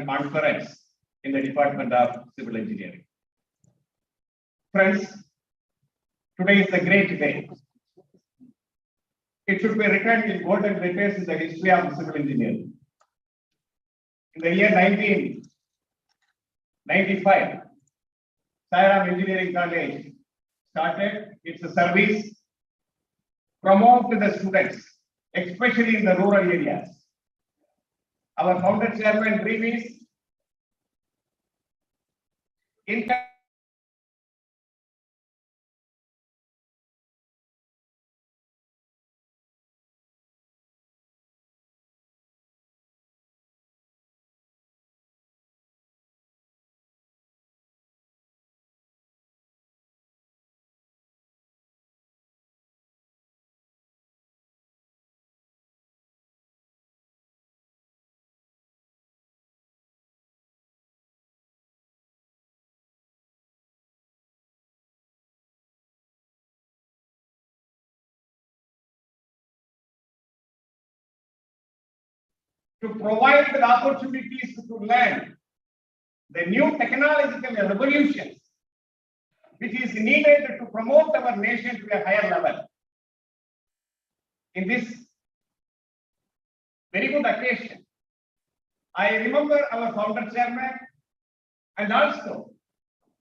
conference in the Department of Civil Engineering. Friends, today is a great day. It should be written in golden letters in the history of civil engineering. In the year 1995, Siram Engineering College started its service, promote the students, especially in the rural areas. Our founder chairman dream is in to provide the opportunities to learn the new technological revolutions which is needed to promote our nation to a higher level. In this very good occasion, I remember our founder chairman, and also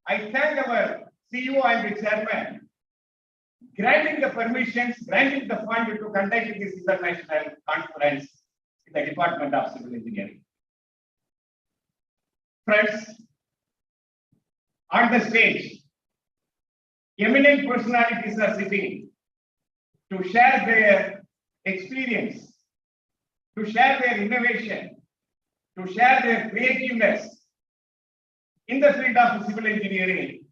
I thank our CEO and the chairman granting the permissions, granting the fund to conduct this international conference in the Department of Civil Engineering. Friends, on the stage, eminent personalities are sitting to share their experience, to share their innovation, to share their creativeness in the field of civil engineering,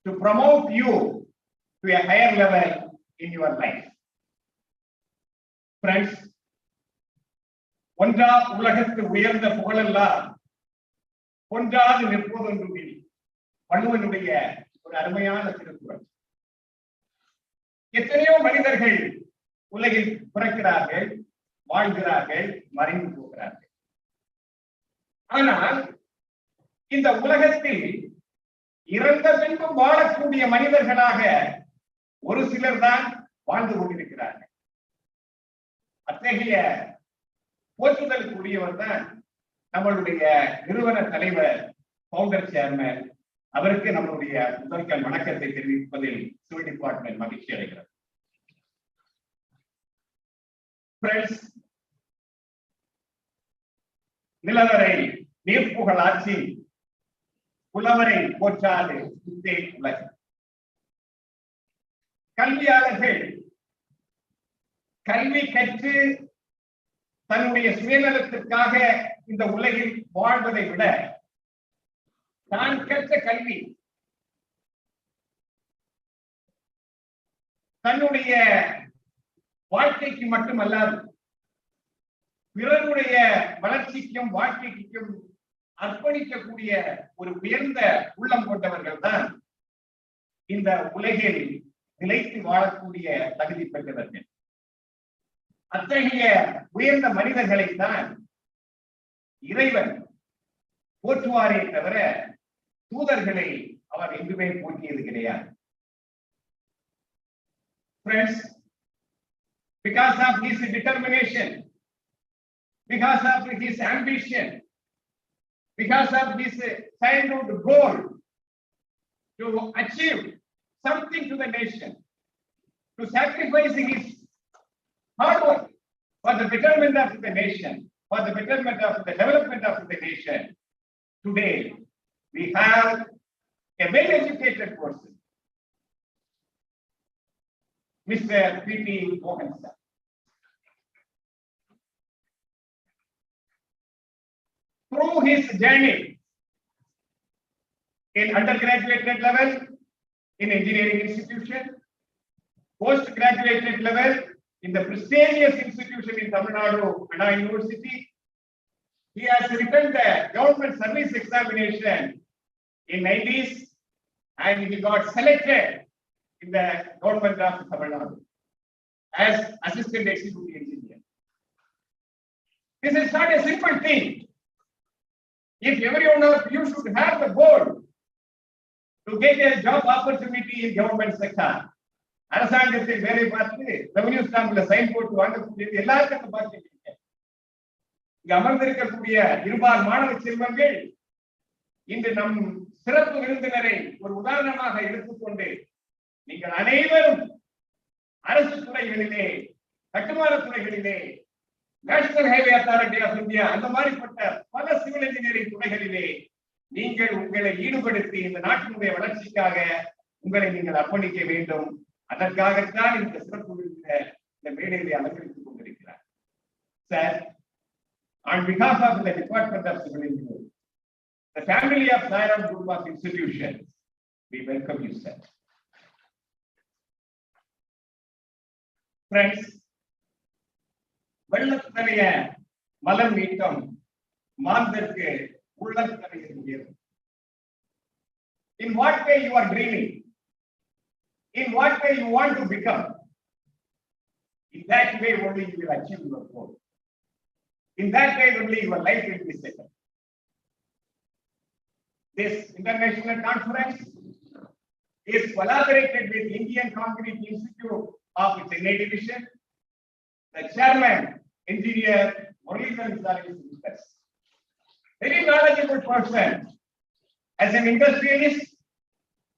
to promote you to a higher level in your life. Friends, ஒன்றா உலகத்து உயர்ந்த புகழெல்லாம் ஒன்றாது நிற்பதொன்று வள்ளுவனுடைய ஒரு அருமையான திருக்குறள். எத்தனையோ மனிதர்கள் உலகில் பிறக்கிறார்கள், வாழ்கிறார்கள், மறைந்து போகிறார்கள். ஆனால் இந்த உலகத்தில் இறந்த பின்பும் வாழக்கூடிய மனிதர்களாக ஒரு சிலர் தான் வாழ்ந்து கொண்டிருக்கிறார்கள். அத்தகைய போற்றுதலுக்குரியவர் தான் நம்மளுடைய நிறுவன தலைவர், பவுண்டர் சேர்மன். அவருக்கு நம்மளுடைய முதற்கண் வணக்கத்தை தெரிவிப்பதில் சிவில் டிபார்ட்மெண்ட் மகிழ்ச்சி அடைகிறது. நிலவரை நீர்ப்புகழ் ஆட்சி புலவரை போற்றாது சுத்தே உலகு. கல்வியாளர்கள் கல்வி கற்று தன்னுடைய சுயநலத்திற்காக இந்த உலகில் வாழ்வதை விட தான் கற்ற கல்வி தன்னுடைய வாழ்க்கைக்கு மட்டுமல்லாது பிறருடைய வளர்ச்சிக்கும் வாழ்க்கைக்கும் அர்ப்பணிக்கக்கூடிய ஒரு உயர்ந்த உள்ளம் கொண்டவர்கள் தான் இந்த உலகில் நிலைத்து வாழக்கூடிய தகுதி பெற்றவர்கள். அத்தகைய உயர்ந்த மனிதர்களைத்தான் இறைவன் போற்றுவாரே தவிர தூதர்களை அவர் எங்குமே போற்றியது கிடையாது. Friends, because of his determination, because of his ambition, because of his childhood goal to achieve something to the nation, to sacrifice his hard work for the betterment of the nation, for the betterment of the development of the nation. Today, we have a well-educated person, Mr. P.T. Mohan sir. Through his journey in undergraduate level in engineering institution, postgraduate level in the prestigious institution in Tamil Nadu, Anna University, he has written the government service examination in 90s and he got selected in the government of Tamil Nadu as assistant executive engineer. This is not a simple thing. If every one of you should have the goal to get a job opportunity in government sector, அரசாங்கத்தில் வேலை பார்த்து revenue ஸ்டாம்ப்ல sign போட்டு வாங்கக்கூடியது எல்லாருக்கும் அந்த பாக்கியம் இருக்கு. இங்க அமர்ந்திருக்கக்கூடிய இருபால் மாணவ செல்வங்கள் இன்று நம் சிறப்பு விருந்தினரை ஒரு உதாரணமாக எடுத்துக்கொண்டு நீங்கள் அனைவரும் அரசு துறைகளிலே, கட்டுமான துறைகளிலே, national highway authority of India அந்த மாதிரிப்பட்ட பல சிவில் இன்ஜினியரிங் துறைகளிலே நீங்கள் உங்களை ஈடுபடுத்தி இந்த நாட்டினுடைய வளர்ச்சிக்காக உங்களை நீங்கள் அர்ப்பணிக்க வேண்டும். அதற்காகத்தான் இந்த சிறப்பு விருந்தினர் இந்த மேடையிலே அலங்கரித்துக் கொண்டிருக்கிறார். Sir, on behalf of the Department of Civil Engineering, the family of Sairam Group of Institutions, we welcome you, sir. Friends, வெள்ளத்தனைய மலம் நீட்டம் மாந்தற்கு உள்ளத்தனைய உயரும். In what way you are dreaming? In what way you want to become? In that way only you will achieve your goal. In that way only your life will be settled. This international conference is collaborated with Indian Concrete Institute of Chennai Division. The chairman, engineer Muralidharan sir, is with us. Very knowledgeable person. As an industrialist,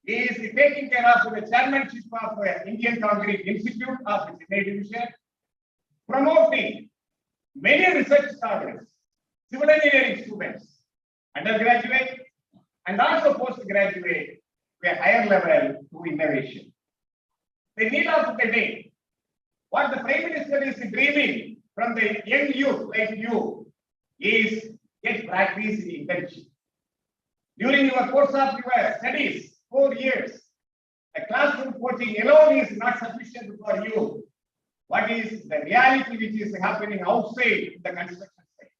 he is taking care of the chairmanship of Indian Concrete Institute of Chennai Division, promoting many research scholars, civil engineering students, undergraduate and also postgraduate to a higher level to innovation. The need of the day, what the Prime Minister is dreaming from the young youth like you is get practice in internship. During your course of your studies, 4 years, the classroom coaching alone is not sufficient for you. What is the reality which is happening outside the construction site,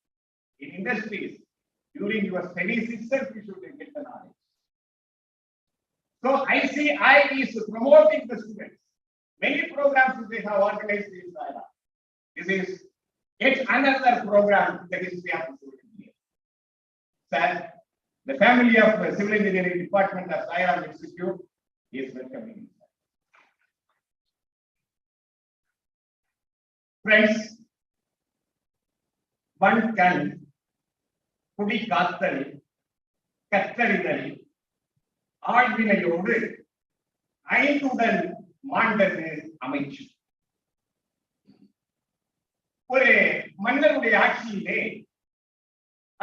in industries? During your studies itself, you should get the knowledge. So ICI is promoting the students. Many programs they have organized in Sairam. This is yet another program that is we have to do here. Sir, the family of the Civil Engineering Department of Sairam Institute is welcoming you. Friends, one can குடி காத்தல் கத்தறிதல் ஆழ்வினையோடு ஐந்துடன் மாண்டது அமைச்சு. ஒரு மன்னருடைய ஆட்சியிலே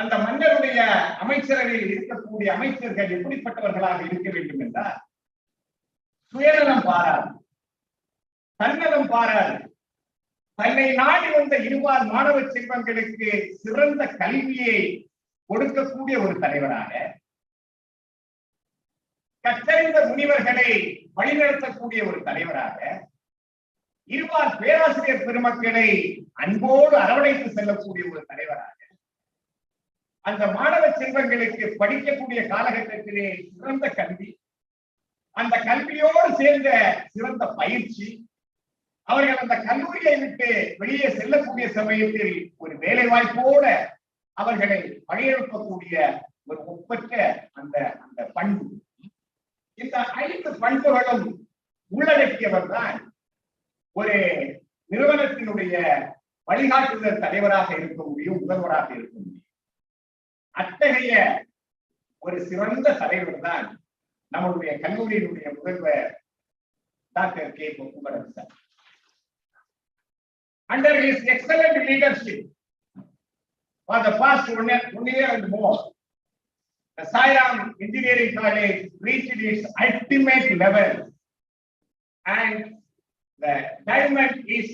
அந்த மன்னருடைய அமைச்சரவையில் இருக்கக்கூடிய அமைச்சர்கள் எப்படிப்பட்டவர்களாக இருக்க வேண்டும் என்றால், சுயநலம் பாராது, தன்னலம் பாராது, தன்னை நாடி வந்த இருபால் மாணவ செல்வங்களுக்கு சிறந்த கல்வியை கொடுக்கக்கூடிய ஒரு தலைவராக, கற்றறிந்த முனிவர்களை வழிநடத்தக்கூடிய ஒரு தலைவராக, இருபால் பேராசிரியர் பெருமக்களை அன்போடு அரவணைத்து செல்லக்கூடிய ஒரு தலைவராக, அந்த மாணவ செல்வங்களுக்கு படிக்கக்கூடிய காலகட்டத்திலே சிறந்த கல்வி, அந்த கல்வியோடு சேர்ந்த சிறந்த பயிற்சி, அவர்கள் அந்த கல்லூரியை விட்டு வெளியே செல்லக்கூடிய சமயத்தில் ஒரு வேலை வாய்ப்போட அவர்களை வழியெழுப்பக்கூடிய ஒரு ஒப்பற்ற அந்த அந்த பண்பு, இந்த 5 பண்புகளும் உள்ளடக்கியவர் தான் ஒரு நிறுவனத்தினுடைய வழிகாட்டுதல் தலைவராக இருக்க முடியும், முதல்வராக இருக்க முடியும். அத்தகைய ஒரு சிறந்த தலைவர் தான் நம்முடைய கல்லூரியினுடைய முதல்வர் doctor K Pokkumaran sir. Under his excellent leadership for the past 1 year and more, the Sairam Engineering College reached its ultimate level, and the diamond is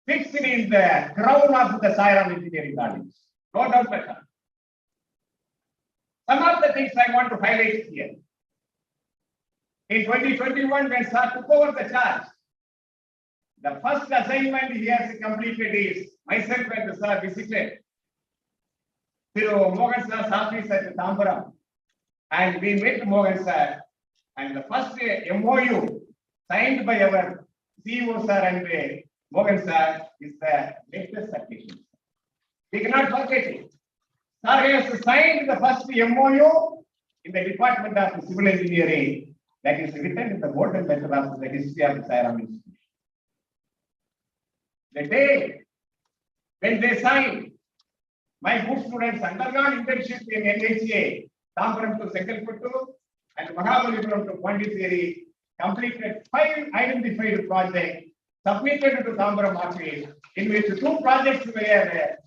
fixed in the crown of the Sairam Engineering College. No doubt about that. Some of the things I want to highlight here. In 2021, when Sir took over the charge, the first assignment he has completed is myself and the Sir visited Thiru Mohan Sir's office at Tambaram, and we met Mohan Sir, and the first MOU signed by our CEO Sir and Mohan Sir is the latest application. We cannot forget it. Sir has signed the first MOU in the Department of Civil Engineering that is written in the golden letter of the history of the Sairam Institution. The day when they signed, my good students undergone internship in Ertce, Tambaram to Sekalpattu and Mahabalipuram to Pondicherry, completed 5 identified projects, submitted to Tambaram office, in which 2 projects were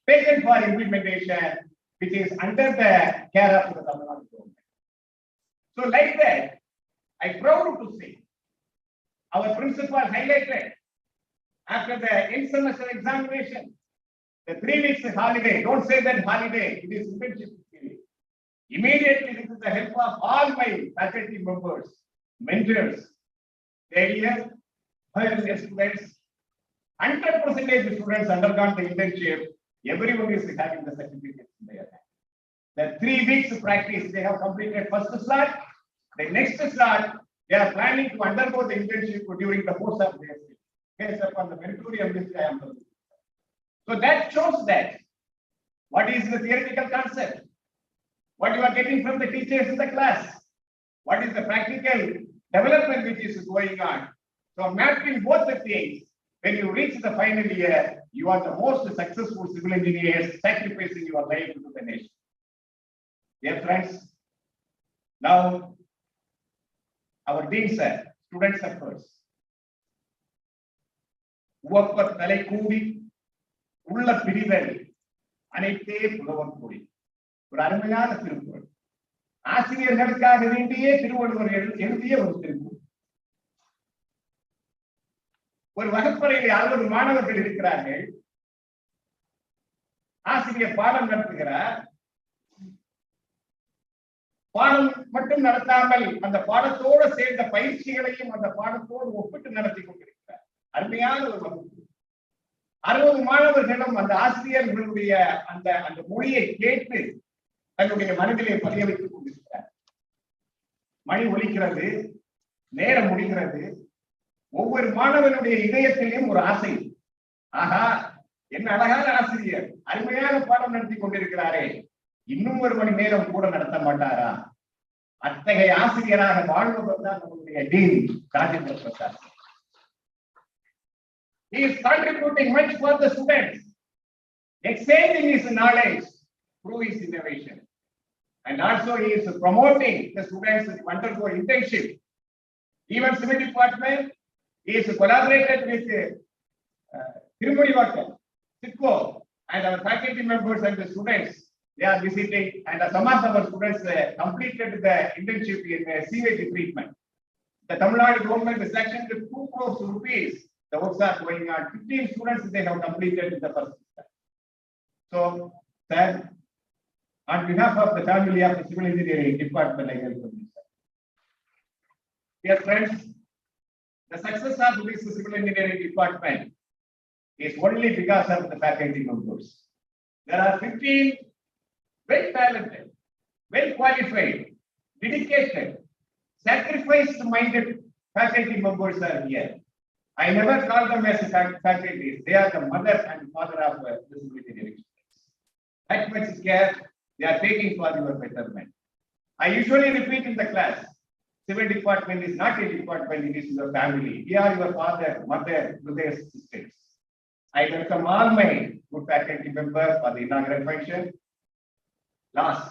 taken for implementation, which is under the care of the Tamil Nadu government. So like that, I'm proud to say, our principal highlighted after the in-semester examination, the 3 weeks holiday, don't say that holiday, it is internship period. Immediately, with the help of all my faculty members, mentors, earlier, students, 100% students undergone the internship, everyone is having the certificates in their hand. The 3 weeks practice, they have completed first slot. The next slot, they are planning to undergo the internship during the course of their study. Based upon the meritorium list I am talking. So that shows that what is the theoretical concept, what you are getting from the teachers in the class, what is the practical development which is going on. So mapping both the things, when you reach the final year, you are the most successful civil engineers sacrificing your life to the nation. Dear friends, now our dean sir, students of course, உவப்ப தலை கூடி உள்ள பிரிதல் அனைத்தே புலவன் கூடி. ஒரு அருமையான திருக்குறள், ஆசிரியர்களுக்காக வேண்டியே திருவள்ளுவர் எழுதிய ஒரு திருக்குறள். ஒரு வகுப்பறையில் 60 மாணவர்கள் இருக்கிறார்கள். ஆசிரியர் பாடம் நடத்துகிறார். பாடம் மட்டும் நடத்தாமல் அந்த பாடத்தோடு சேர்ந்த பயிற்சிகளையும் அந்த பாடத்தோடு ஒப்பிட்டு நடத்தி கொண்டிருக்கிறார். அருமையான ஒரு வகுப்பு. 60 மாணவர்களும் அந்த ஆசிரியர்களுடைய அந்த மொழியை கேட்டு தன்னுடைய மனதிலே பதிய வைத்துக் கொண்டிருக்கிறார். மணி ஒலிக்கிறது, நேரம் முடிகிறது. ஒவ்வொரு மாணவனுடைய இதயத்திலும் ஒரு ஆசை, ஆஹா என்ன அழகான ஆசிரியர், அருமையான பாடம் நடத்தி கொண்டிருக்கிறாரே, இன்னும் 1 மணி நேரம் கூட நடத்த மாட்டாரா? அத்தகைய ஆசிரியராக வாழ்ந்தவர் தான் நம்முடைய dean Rajendra Prasad. He is contributing much for the students, exchanging his knowledge through his innovation, and also he is promoting the students to undergo internship. Even civil department, he is collaborated with Tirumudi Sitco, and our faculty members and the students, they are visiting, and some of our students completed the internship in sewage treatment. The Tamil Nadu government is sanctioned 2 crores rupees. The works are going on. 15 students they have completed the first step. So, sir, on behalf of the family of the civil engineering department, I welcome you, sir. Dear friends, the success of this civil engineering department is only because of the faculty members. There are 15 well talented, well qualified, dedicated, sacrifice-minded faculty members are here. I never call them as faculties. They are the mother and father of the civil engineering students. That much care they are taking for your betterment. I usually repeat in the class, civil department is not a department, it is your family. We are your father, mother, brothers, sisters. I welcome all my good faculty members for the inaugural function. Last,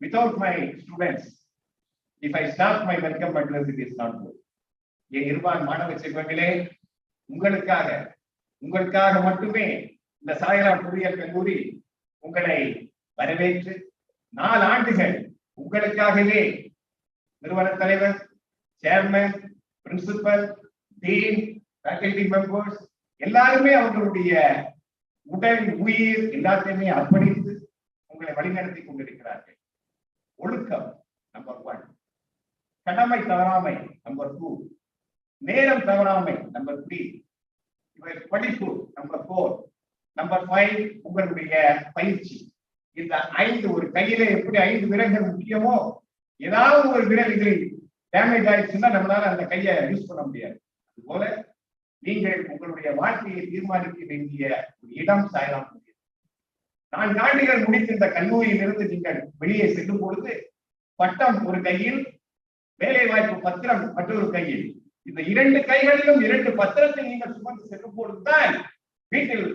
without my students, if I start my welcome address, it is not good. என் இருபான் மாணவ செல்வங்களே, உங்களுக்காக மட்டுமே இந்த சாய்ராம் பொறியியல் கல்லூரி உங்களை வரவேற்று 4 ஆண்டுகள் உங்களுக்காகவே நிறுவன தலைவர், chairman, principal, dean, faculty members எல்லாருமே அவர்களுடைய உடல், உயிர் எல்லாத்தையுமே அர்ப்பணித்து உங்களை வழிநடத்தி கொண்டிருக்கிறார்கள். ஒழுக்கம் நம்பர் 1, கடமை தவறாமை நம்பர் 2, நேரம் தவறாமை நம்பர் 3, படிப்பு நம்பர் 4, நம்பர் 5 உங்களுடைய பயிற்சி. இந்த 5 ஒரு கையில எப்படி 5 விரல்கள் முக்கியமோ, ஏதாவது ஒரு விரல் இதில் டேமேஜ் ஆயிடுச்சுன்னா நம்மளால அந்த கையை யூஸ் பண்ண முடியாது. அதுபோல நீங்கள் உங்களுடைய வாழ்க்கையை தீர்மானிக்க வேண்டிய ஒரு இடம் சாயலாம். 4 ஆண்டுகள் முடித்த இந்த கல்லூரியிலிருந்து நீங்கள் வெளியே செல்லும் பொழுது பட்டம் ஒரு கையில், வேலை வாய்ப்பு பத்திரம் மற்றொரு கையில், இந்த 2 கைகளிலும் 2 பத்திரத்தை நீங்கள் சுமந்து செல்லும் பொழுதுதான் வீட்டில்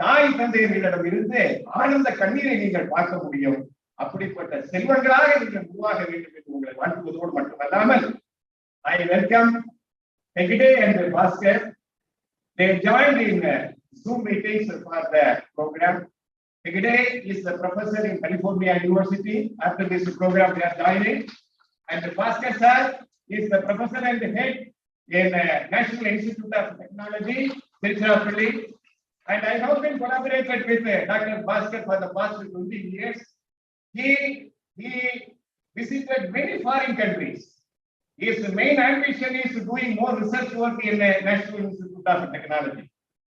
தாய் தந்தையர்களிடம் இருந்து ஆனந்த கண்ணீரை நீங்கள் பார்க்க முடியும். அப்படிப்பட்ட செல்வங்களாக நீங்கள் உருவாக வேண்டும் என்று உங்களை வாழ்த்துவதோடு மட்டுமல்லாமல், I welcome Ertce and Bhaskar. They joined in Zoom meetings for the program. Ertce is the professor in California University. After this program, they are joining. And Bhaskar sir is the professor and the head in National Institute of Technology, Tiruchirappalli. And I have been collaborated with Dr. Bhaskar for the past 20 years. He visited many foreign countries. His main ambition is doing more research work in the National Institute of Technology.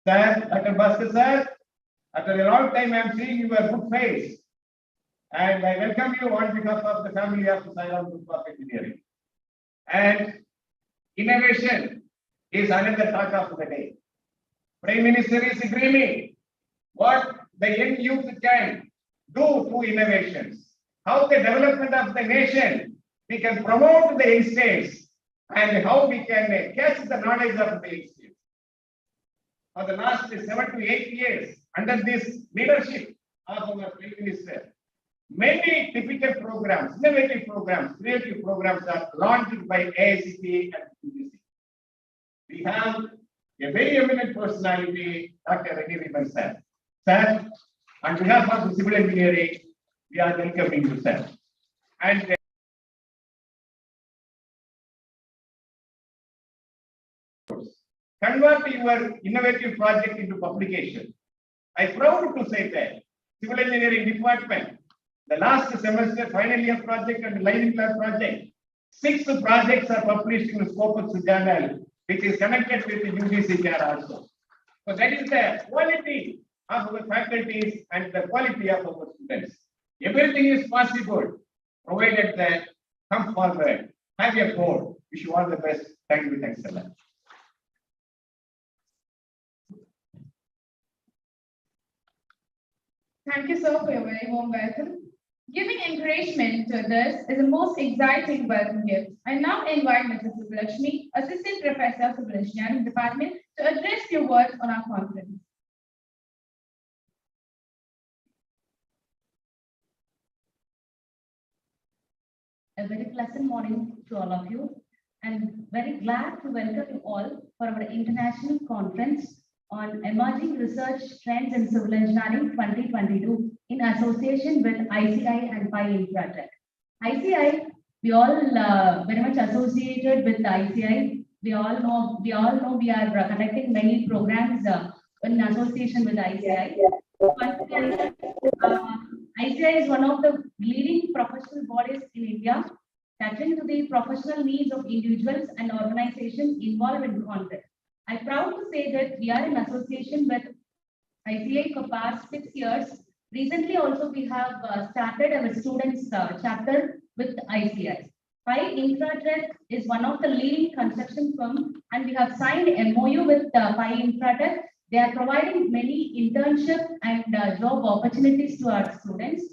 Sir, Dr. Bhaskar sir, after a long time I am seeing your good face, and I welcome you on behalf of the family of the Sairam Group of Engineering. And innovation is another talk of the day. Prime Minister is dreaming what the young youth can do through innovations, how the development of the nation we can promote the youngsters, and how we can catch the knowledge of the youngsters. For the last 7 to 8 years, under this leadership of our Prime Minister, many typical programs, innovative programs, creative programs are launched by AICT and UGC. We have a very eminent personality, Dr. Ertce sir. Sir, on behalf of the civil engineering, we are welcoming you, sir. And convert your innovative project into publication. I am proud to say that civil engineering department, the last semester final year project and lining class project, 6 projects are published in the Scopus journal, which is connected with the UGC care also. So that is the quality of our faculties and the quality of our students. Everything is possible, provided that come forward, have your goal. Wish you all the best. Thank you. Thanks a lot. Thank you, sir, for your very warm welcome. Giving encouragement to others is the most exciting welcome gift. I now invite Mrs. Subbalakshmi, Assistant Professor of Civil Engineering Department, to address few words on our conference. A very pleasant morning to all of you, and very glad to welcome you all for our international conference on emerging research trends in civil engineering 2022 in association with ICI and Pi Infratech. ICI, we all very much associated with ICI. We all know we are conducting many programs in association with ICI. ICI is one of the leading professional bodies in India, catering to the professional needs of individuals and organizations involved in content. I'm proud to say that we are in association with ICI for past 6 years. Recently also we have started our students chapter with ICI. Pi Infratech is one of the leading construction firms, and we have signed MOU with Pi Infratech. They are providing many internship and job opportunities to our students.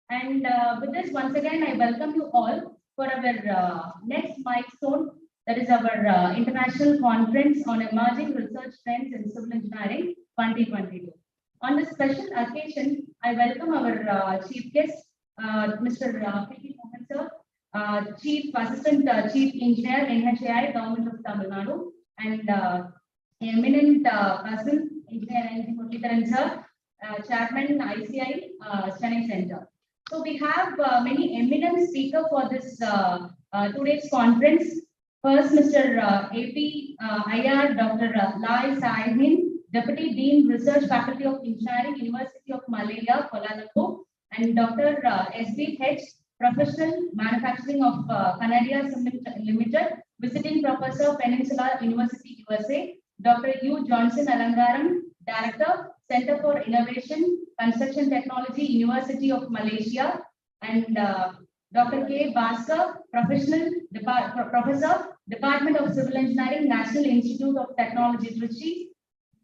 And with this, once again, I welcome you all for our next milestone, that is our international conference on emerging research trends in civil engineering 2022. On this special occasion, I welcome our chief guest, Mr. P.T. Mohan sir, Chief Assistant Chief Engineer, NHAI, Government of Tamil Nadu, and eminent person, Engineer N. Muralidharan sir, Chairman ICI Chennai Center. So we have many eminent speakers for this today's conference. First, Mr. AP IR Dr. Lai Saidin, Deputy Dean Research Faculty of Engineering, University of Malaya, Kuala Lumpur, and Dr. S.B. H, Professional Manufacturing of Canada Cement Limited, Visiting Professor, Peninsula University, USA, Dr. U. Johnson Alangaram, Director, Center for Innovation, Construction Technology, University of Malaysia, and Dr. K. Bhaskar, Professor, Department of Civil Engineering, National Institute of Technology, Trichy,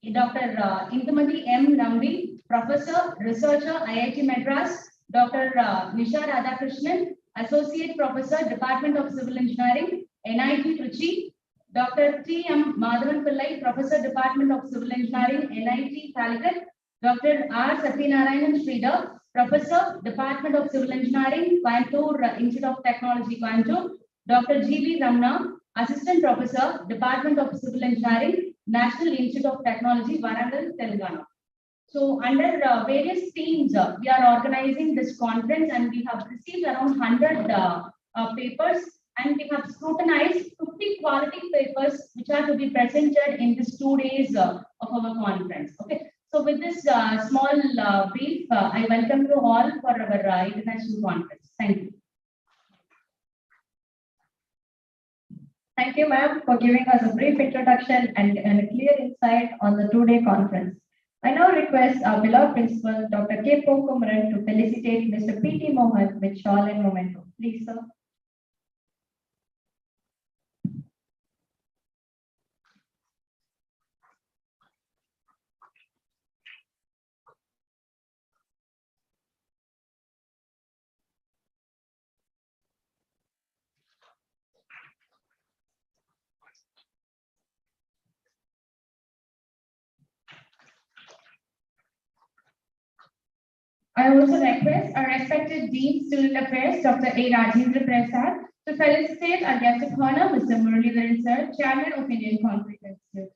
Dr. Indumati M. Nambi, Professor, Researcher, IIT Madras, Dr. Nisha Radhakrishnan, Associate Professor, Department of Civil Engineering, NIT Trichy, Dr. T. M. Madhavan Pillai, Professor, Department of Civil Engineering, NIT Calicut, Dr. R. Satyanarayanan Sridhar, Professor, Department of Civil Engineering, Coimbatore Institute of Technology, Coimbatore, Dr. G. V. Ramna, Assistant Professor, Department of Civil Engineering, National Institute of Technology, Warangal, Telangana. So under various themes, we are organizing this conference and we have received around 100 papers and we have scrutinized 50 quality papers which are to be presented in these 2 days of our conference. Okay. So with this small brief, I welcome you all for our international conference. Thank you. Thank you, ma'am, for giving us a brief introduction and a clear insight on the 2-day conference. I now request our beloved principal, Dr. K. Pokumaran, to felicitate Mr. P.T. Mohan with shawl and memento. Please, sir. I also request our respected Dean Student Affairs, Dr. A. Rajendra Prasad, to felicitate our guest of honor, Mr. Muralidharan Sir, Chairman of Indian Concrete Institute.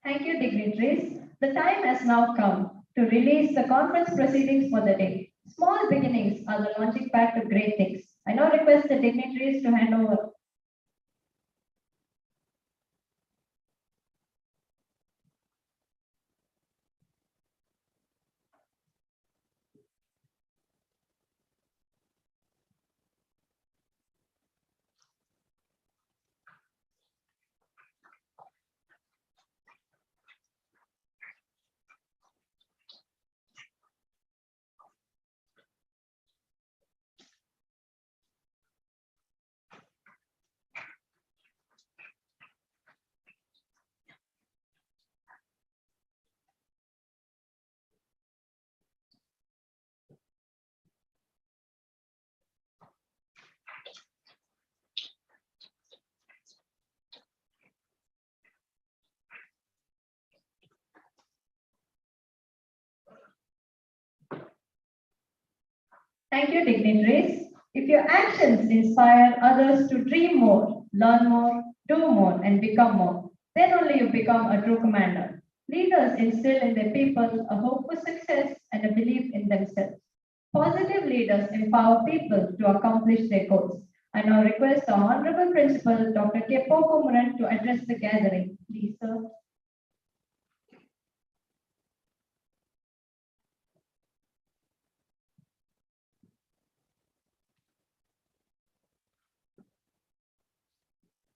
Thank you, dignitaries. The time has now come to release the conference proceedings for the day. Small beginnings are the launching pad to great things. I now request the dignitaries to hand over. Thank you, dignitaries. If your actions inspire others to dream more, learn more, do more, and become more, then only you become a true commander. Leaders instill in their people a hope for success and a belief in themselves. Positive leaders empower people to accomplish their goals. I now request the Honorable Principal, Dr. K. Pokumaran, to address the gathering. Please, sir.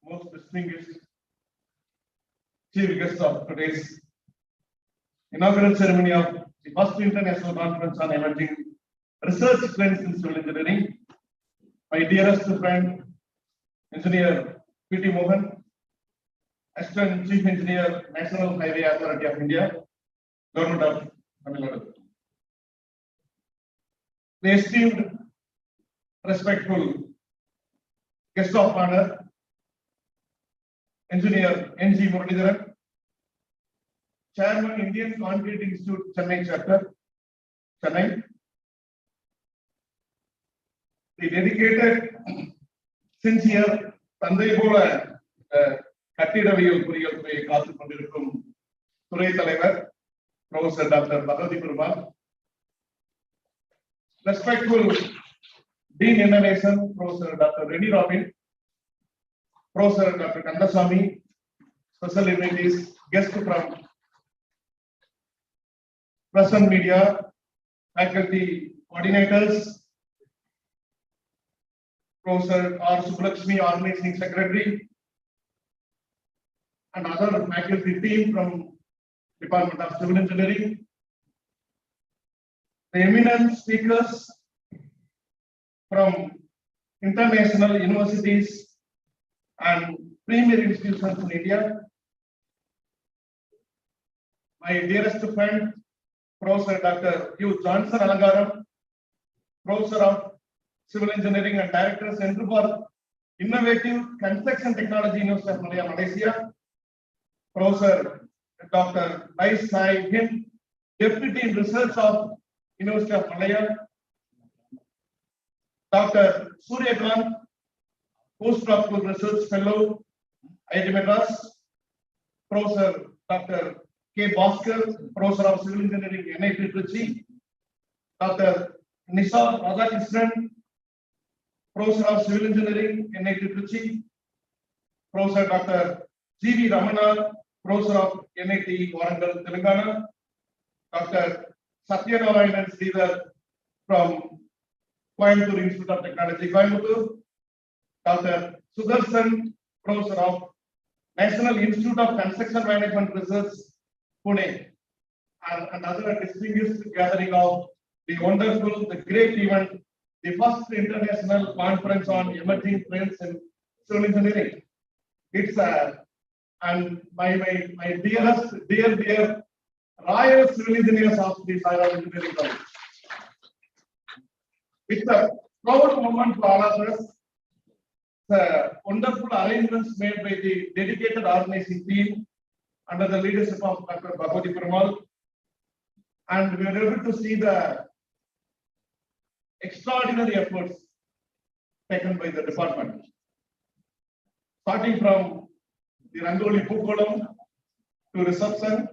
Most distinguished chief guests of today's inaugural ceremony of the first International Conference on Emerging Research Trends in Civil Engineering, my dearest friend, Engineer P.T. Mohan, Assistant Chief Engineer, National Highway Authority of India, Government of Tamil Nadu. The esteemed, respectful guest of honor, Engineer N.G. Muralidharan, Chairman, Indian Concrete Institute, Chennai Chapter, Chennai. The dedicated, sincere, தந்தை போல கட்டிடவியல் பொறியியல் துறையை காத்துக் கொண்டிருக்கும் துறை தலைவர் Professor Dr. Bhagavati Perumal, respectful Dean Innovation, Professor Dr. Rennie Robin, Professor Dr. Kandaswamy, special invitees, guests from press and media, faculty coordinators, Professor R. Subbalakshmi, Organizing Secretary, and other faculty team from Department of Civil Engineering, the eminent speakers from international universities and premier institutions in India, my dearest friend, Professor Dr. U. Johnson Alangaram, Professor of Civil Engineering and Director, Center for Innovative Construction Technology, University of Malaya, Malaysia, Professor Dr. Lai Sai Hin, Deputy in Research of University of Malaya, Dr. Suryakant, Postdoctoral Research Fellow, IIT Madras, Professor Dr. K. Bhaskar, Professor of Civil Engineering, NIT Trichy, Dr. Nisa Radhakrishnan, Professor of Civil Engineering, NIT Trichy, Professor Dr. G.V. Ramana, Professor of NIT Warangal, Telangana, Dr. Satyanarayanan Sridhar from Coimbatore Institute of Technology, Coimbatore, Dr. Sudarshan, Professor of National Institute of Construction Management Research, Pune, and other distinguished gathering of the wonderful, the great event, the first international conference on emerging trends in civil engineering. It's and my dear Royal Civil Engineers of the Science of Engineering College. It's a proud moment for all of us. The wonderful arrangements made by the dedicated organizing team under the leadership of Dr. Bhagwati Perumal, and we were able to see the extraordinary efforts taken by the department, starting from the Rangoli Pukolam to reception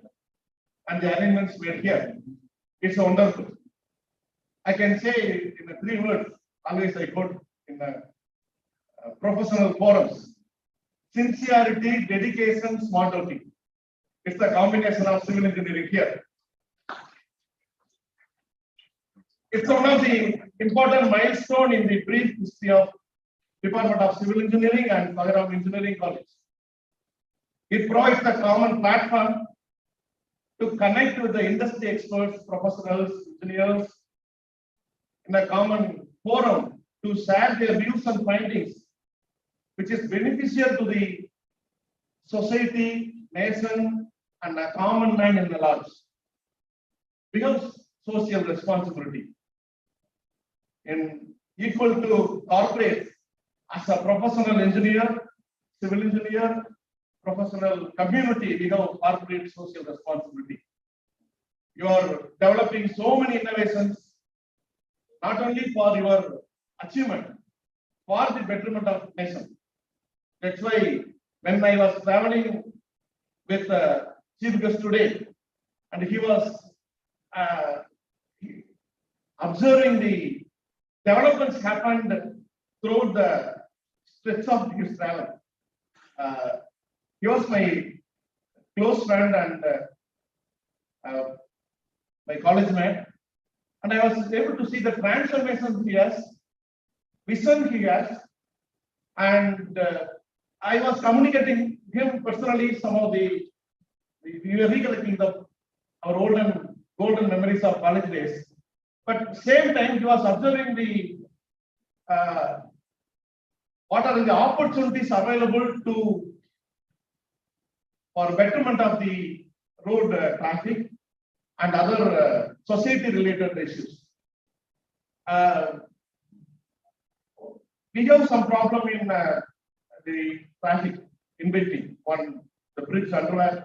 and the arrangements made here. It's wonderful. I can say in 3 words, always I quote in the professional forums: sincerity, dedication, smart working. It's the combination of civil engineering here. It's one of the important milestones in the brief history of Department of Civil Engineering and Sagaram Engineering College. It provides a common platform to connect with the industry experts, professionals, engineers in a common forum to share their views and findings, which is beneficial to the society, nation, and a common man in the large. Because social responsibility in equal to corporate as a professional engineer, civil engineer, professional community, we have corporate social responsibility. You are developing so many innovations, not only for your achievement, for the betterment of nation. That's why when I was traveling with chief guest today, and he was observing the developments happened throughout the stretch of his travel. He was my close friend and my college mate, and I was able to see the transformation he has, vision he has, and I was communicating him personally some of we were recollecting our golden memories of college days. But at the same time, he was observing the what are the opportunities available for betterment of the road traffic and other society-related issues. We have some problem in the traffic in between the bridge underway.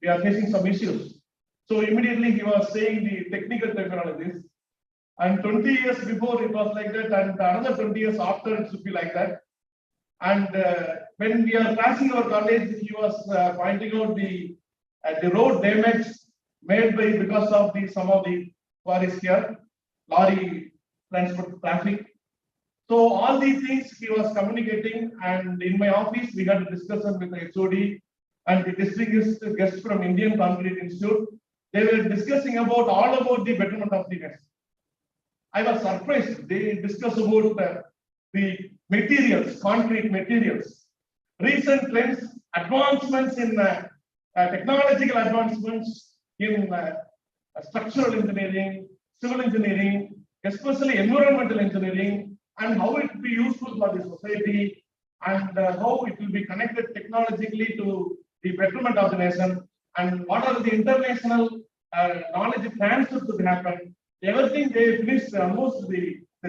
We are facing some issues. So immediately he was saying the technical terminologies. And 20 years before it was like that, and another 20 years after it should be like that. And when we are passing our college, he was pointing out the road damage made because of some of the quarries here, lorry transport traffic. So all these things he was communicating, and in my office we had a discussion with the HOD and the distinguished guest from Indian Concrete Institute, They were discussing all about the betterment of the nation. I was surprised. They discussed about the materials, concrete materials, recent trends, advancements in technological advancements in structural engineering, civil engineering, especially environmental engineering, and how it will be useful for the society, and how it will be connected technologically to the betterment of the nation, and what are the international knowledge transfer to happen. Everything they finished almost the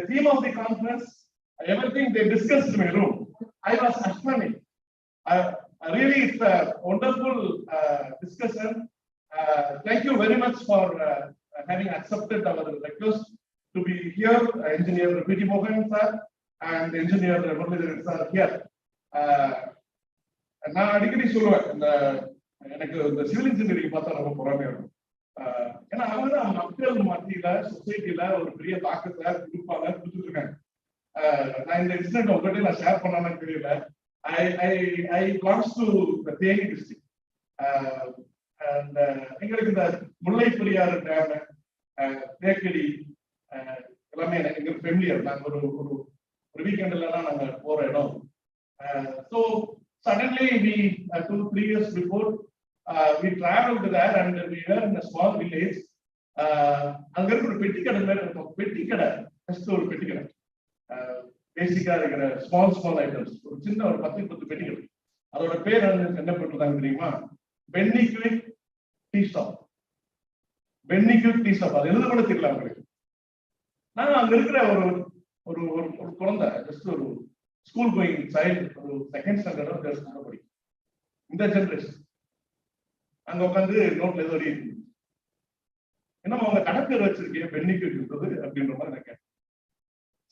theme of the conference, everything they discussed in my room. I was astonished. Really, it's a wonderful discussion. Thank you very much for having accepted our request to be here. Engineer P.T. Mohan sir and Engineer Muralidharan sir here. நான் அடிக்கடி சொல்லுவேன், எனக்கு இந்த civil engineering பார்த்தா ரொம்ப பொறாமையா இருக்கும். ஏன்னா அவங்க தான் மக்கள் மத்தியில சொசைட்டில ஒரு பெரிய தாக்கத்தை கொடுப்பாங்க, கொடுத்துட்டு இருக்காங்க. நான் இந்த இன்சிடென்ட் உங்ககிட்ட நான் ஷேர் பண்ணான்னு தெரியல. I belongs to the Theni district. And எங்களுக்கு இந்த முல்லை பெரியாறு டேம், தேக்கடி எல்லாமே எங்களுக்கு ஃபெமிலியர். நாங்க ஒரு வீக்கெண்ட்லாம் நாங்க போற இடம். So suddenly we 2-3 years before we traveled there and we were in a small village. அங்க இருக்கிற பெட்டி கடை மேல இருக்கும். பெட்டி கடை ஜஸ்ட் ஒரு பெட்டி கடை, பேசிக்கா இருக்கிற ஸ்மால் ஐட்டம்ஸ், ஒரு சின்ன ஒரு 10 பெட்டி கடை. அதோட பேர் என்ன போட்டுருந்தாங்க தெரியுமா? Pennycuick tea shop. Pennycuick tea shop. அது எழுத கூட தெரியல அவங்களுக்கு. நான் அங்க இருக்கிற ஒரு குழந்தை, ஜஸ்ட் ஒரு ஸ்கூல் கோயிங் சைல்டு, ஒரு செகண்ட் ஸ்டாண்டர்ட் படிக்கும். இந்த ஜெனரேஷன் அங்க உட்காந்து நோட்ல ஏதோ எழுதி என்னமா அவங்க கடற்கரை வச்சிருக்கேன் பென்னிக்விக் இருந்தது அப்படின்ற மாதிரி நான் கேட்டேன்.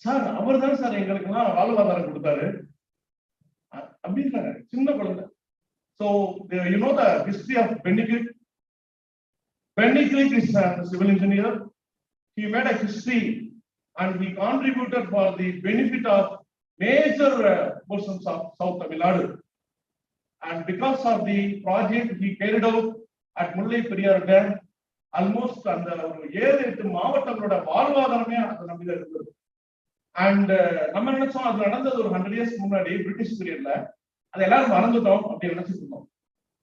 சார் அவர் தான் சார் எங்களுக்கு எல்லாம் வாழ்வாதாரம் கொடுத்தாரு அப்படின்றாங்க, சின்ன குழந்தை. So you know the history of Bendikwik. Bendikwik is a civil engineer. He made a history and he contributed for the benefit of major portions of South Tamil Nadu. And because of the project he carried out at Mullai Periyar Dam, almost அந்த ஒரு 7-8 மாவட்டங்களோட வாழ்வாதாரமே அது நம்பிதான் இருந்தது. And நம்ம நினைச்சோம் அது நடந்தது ஒரு 100 years முன்னாடி பிரிட்டிஷ் பீரியட்ல, அதை எல்லாரும் மறந்துட்டோம் அப்படின்னு நினைச்சிட்டு இருந்தோம்.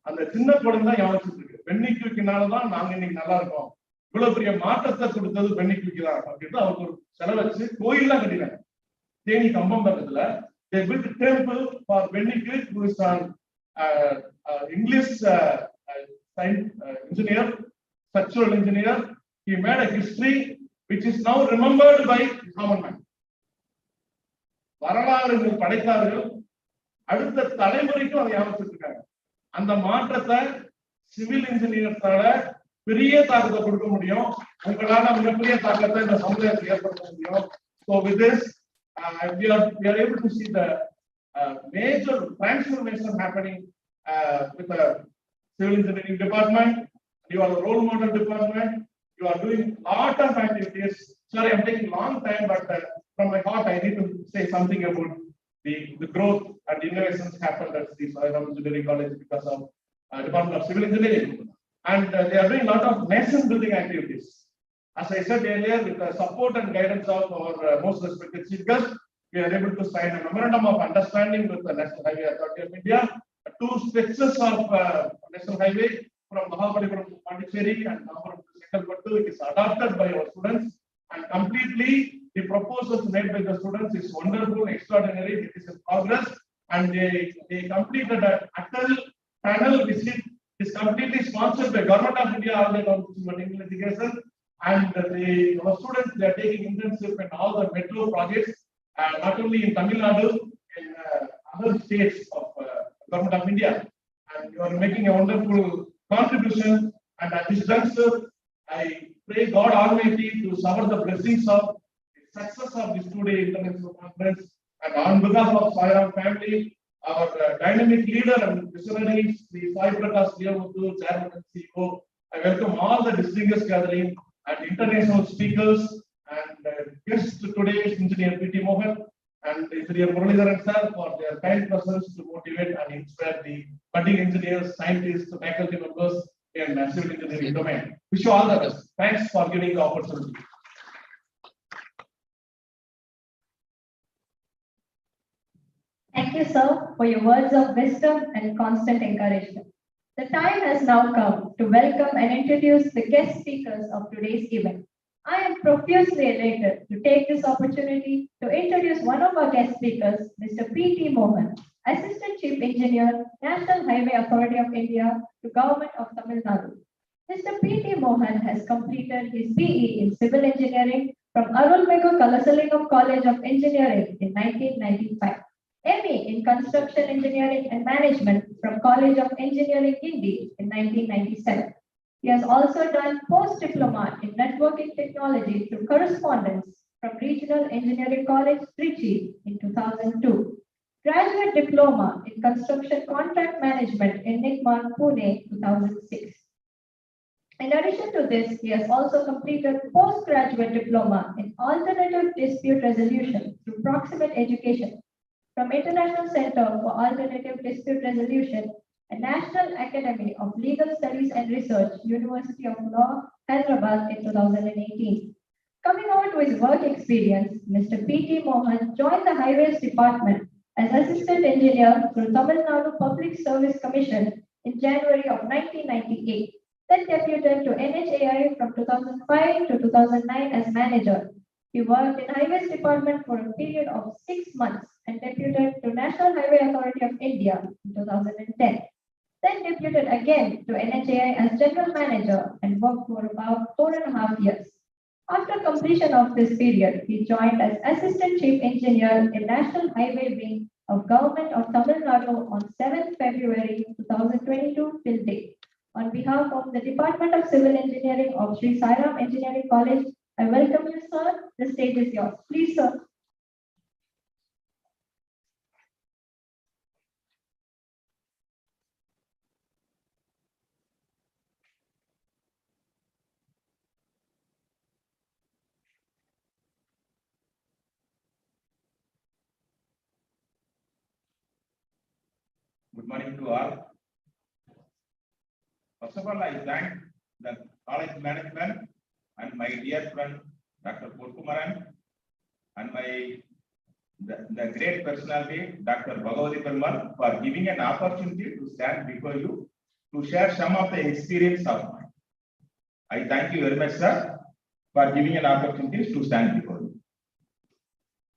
அந்த சின்ன குழந்தை தான் ஞாபகம் இருக்கு. பென்னிக்விக்னாலதான் நாங்க இன்னைக்கு நல்லா இருக்கோம், இவ்வளவு பெரிய மாற்றத்தை கொடுத்தது பென்னிக்விக் தான் அப்படின்னு அவருக்கு ஒரு செலவு வச்சு கோயில்லாம் கட்டினாங்க. தேனி கம்பம் பக்கத்துல they built a temple for Bendikwik, who is an English engineer, structural engineer. He made a history which is now remembered by common man. வரலாறு படைத்தார்கள், அடுத்த தலைமுறைக்கும் அதை ஞாபகம் இருக்காங்க. அந்த மாற்றத்தை சிவில் இன்ஜினியர்ஸால பெரிய தாக்கத்தை கொடுக்க முடியும். உங்களால மிகப்பெரிய தாக்கத்தை இந்த சமுதாயத்தில் ஏற்படுத்த முடியும். So with this, we are able to see the major transformation happening with the civil engineering department. You are the role model department. You are doing lot of activities. Sorry, I'm taking long time, but from my heart, I need to say something about the growth and innovations happened at the Soil Engineering College because of Department of Civil Engineering, and they are doing a lot of nation building activities. As I said earlier, with the support and guidance of our most respected chief guest, we are able to sign a memorandum of understanding with the National Highway Authority of India. 2 stretches of National Highway from Mahabalipuram to Pondicherry and Mahabalipuram to Sekalpattu is adopted by our students, and completely the proposals made by the students is wonderful, extraordinary. It is in progress, and they completed an Atal panel visit. Is completely sponsored by Government of India, all the government education, and our students, they are taking internship in all the metro projects, not only in Tamil Nadu, in other states of Government of India, and you are making a wonderful contribution. And at this juncture, I pray God Almighty to shower the blessings of the success of this 2-day international conference. And on behalf of Sairam family, our dynamic leader and visionaries, the Sai Prakash Liyamuthu, Chairman and CEO, I welcome all the distinguished gathering and international speakers and guests today, Engineer P.T. Mohan and Engineer Muralidharan sir, for their kind presence to motivate and inspire the budding engineers, scientists, faculty members and civil engineering domain. Wish you all the best. Thanks for giving the opportunity. Thank you, sir, for your words of wisdom and constant encouragement. The time has now come to welcome and introduce the guest speakers of today's event. I am profusely elated to take this opportunity to introduce one of our guest speakers, Mr. P.T. Mohan, Assistant Chief Engineer, National Highway Authority of India to Government of Tamil Nadu. Mr. P.T. Mohan has completed his BE in Civil Engineering from Arulmigu Kalasalingam College of Engineering in 1995. ME in Construction Engineering and Management from College of Engineering, India in 1997. He has also done post-diploma in Networking Technology through correspondence from Regional Engineering College, Trichy in 2002. Graduate Diploma in Construction Contract Management in NICMAR, Pune, 2006. In addition to this, he has also completed postgraduate diploma in Alternative Dispute Resolution through Proximate Education from International Center for Alternative Dispute Resolution and National Academy of Legal Studies and Research, University of Law, Hyderabad in 2018. Coming over to his work experience, Mr. P.T. Mohan joined the Highways Department as Assistant Engineer through Tamil Nadu Public Service Commission in January of 1998. Then deputed to NHAI from 2005 to 2009 as Manager. He worked in Highways Department for a period of 6 months and deputed to National Highway Authority of India in 2010. Then deputed again to NHAI as General Manager and worked for about 4.5 years. After completion of this period, he joined as Assistant Chief Engineer in National Highway Wing of Government of Tamil Nadu on 7th February 2022 till date. On behalf of the Department of Civil Engineering of Sri Sai Ram Engineering College, I welcome you, sir. The stage is yours. Please, sir. Good morning to all. First of all, I thank the college management and my dear friend Dr. Purkumaran and the great personality Dr. Bhagavati Perumal for giving an opportunity to stand before you to share some of the experience of mine. I thank you very much, sir, for giving an opportunity to stand before you.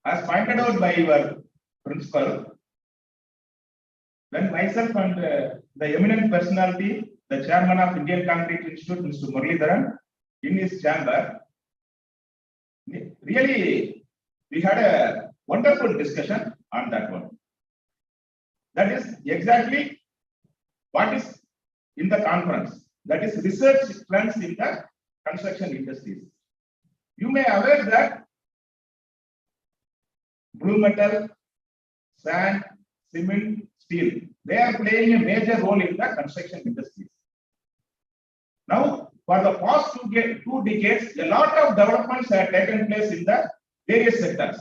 As pointed out by your principal, when myself and the eminent personality, the chairman of Indian Concrete Institute, Mr. Muralidharan, in his chamber, really, we had a wonderful discussion on that one. That is exactly what is in the conference. That is research trends in the construction industries. You may aware that blue metal, sand, cement, steel, they are playing a major role in the construction industries. Now, for the past two decades, a lot of developments have taken place in the various sectors,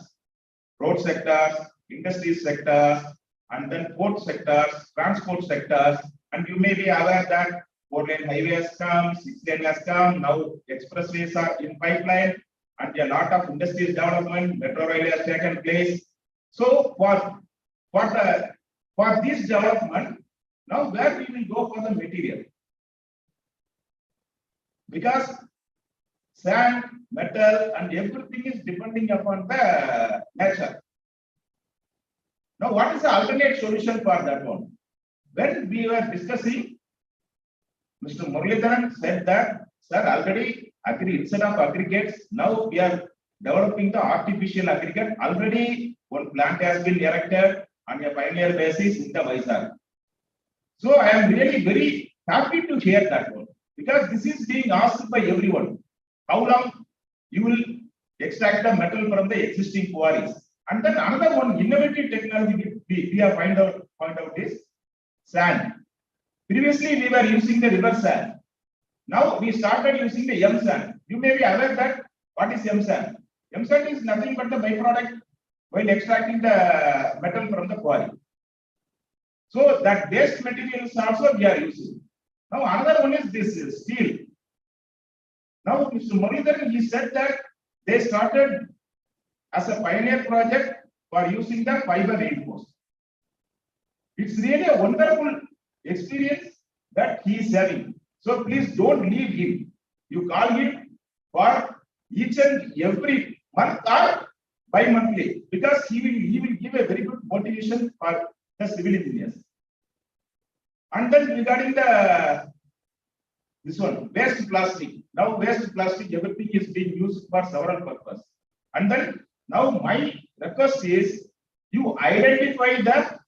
road sectors, industry sectors, and then port sectors, transport sectors, and you may be aware that 4-lane highway has come, 6-lane has come, now expressways are in pipeline, and a lot of industries development, metro rail has taken place. So for this development, now where we will go for the material? Because sand, metal, and everything is depending upon the nature. Now, what is the alternate solution for that one? When we were discussing, Mr. Muralidharan said that, sir, already instead of aggregates, now we are developing the artificial aggregate. Already one plant has been erected on a pioneer basis in the Vizag. So I am really very happy to hear that one, because this is being asked by everyone. How long you will extract the metal from the existing quarries? And then another one innovative technology we have point out is sand. Previously we were using the river sand. Now we started using the M sand. You may be aware that what is M sand? M sand is nothing but the byproduct while extracting the metal from the quarry. So that waste materials also we are using. Now another one is this steel. Now Mr. Muralidharan, he said that they started as a pioneer project for using the fiber reinforced. It's really a wonderful experience that he is having. So please don't leave him. You call him for each and every month or bi-monthly, because he will give a very good motivation for the civil engineers. And then regarding this one, waste plastic. Now waste plastic, everything is being used for several purposes. And then now my request is you identify the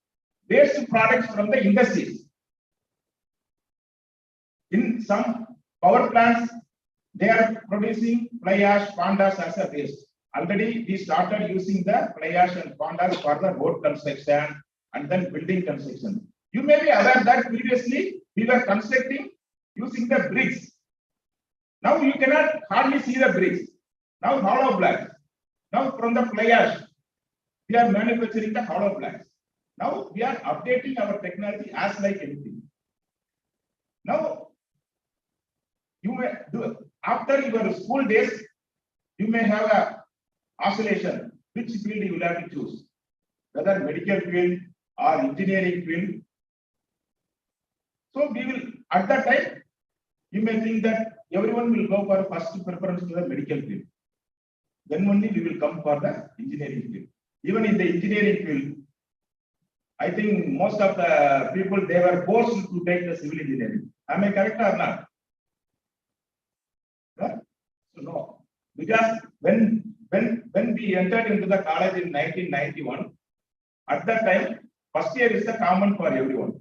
waste products from the industries. In some power plants, they are producing fly ash, pond ash as a waste. Already we started using the fly ash and pond ash for the road construction and then building construction. You may be aware that previously we were constructing using the bricks. Now you cannot hardly see the bricks. Now hollow blocks. Now from the fly ash, we are manufacturing the hollow blocks. Now we are updating our technology as like anything. Now you may do after your school days, you may have a oscillation. Which field you will have to choose, whether medical field or engineering field. So we will at that time you may think that everyone will go for first preference to the medical field. Then only we will come for the engineering field. Even in the engineering field, I think most of the people they were forced to take the civil engineering. Am I correct or not? Huh? So no, because when we entered into the college in 1991, at that time first year is the common for everyone.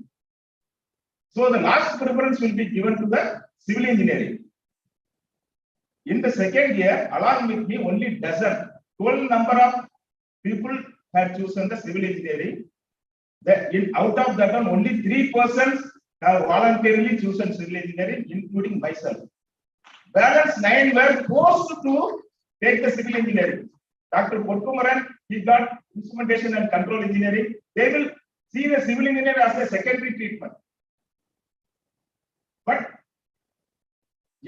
So the last preference will be given to the civil engineering. In the second year, along with me, only 12 number of people have chosen the civil engineering. Out of that one, only 3 persons have voluntarily chosen civil engineering, including myself. Balance 9 were forced to take the civil engineering. Dr. Potkumaran, he got instrumentation and control engineering. They will see the civil engineer as a secondary treatment. But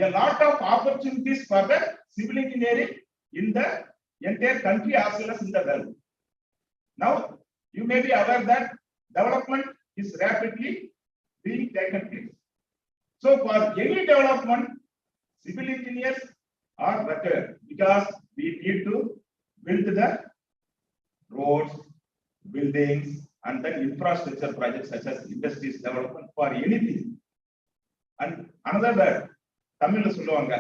a lot of opportunities for the civil engineering in the entire country as well as in the world. Now, you may be aware that development is rapidly being taken place. So, for any development, civil engineers are required because we need to build the roads, buildings, and then infrastructure projects such as industries development for anything. And another word, Tamil சொல்லுவாங்க,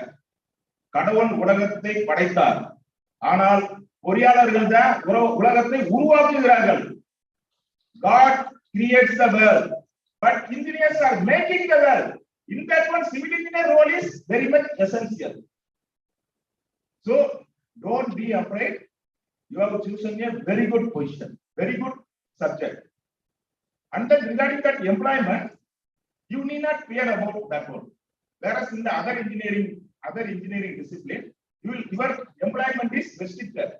கடவுள் உலகத்தை படைத்தார், ஆனால் பொறியாளர்கள் தான் உலகத்தை உருவாக்குகிறார்கள். God creates the world, but engineers are making the world. In that one, civil engineer role is very much essential. So don't be afraid. You have chosen a very good position, very good subject. And then regarding that employment, you need not fear about that one. Whereas in the other engineering discipline, your employment is restricted.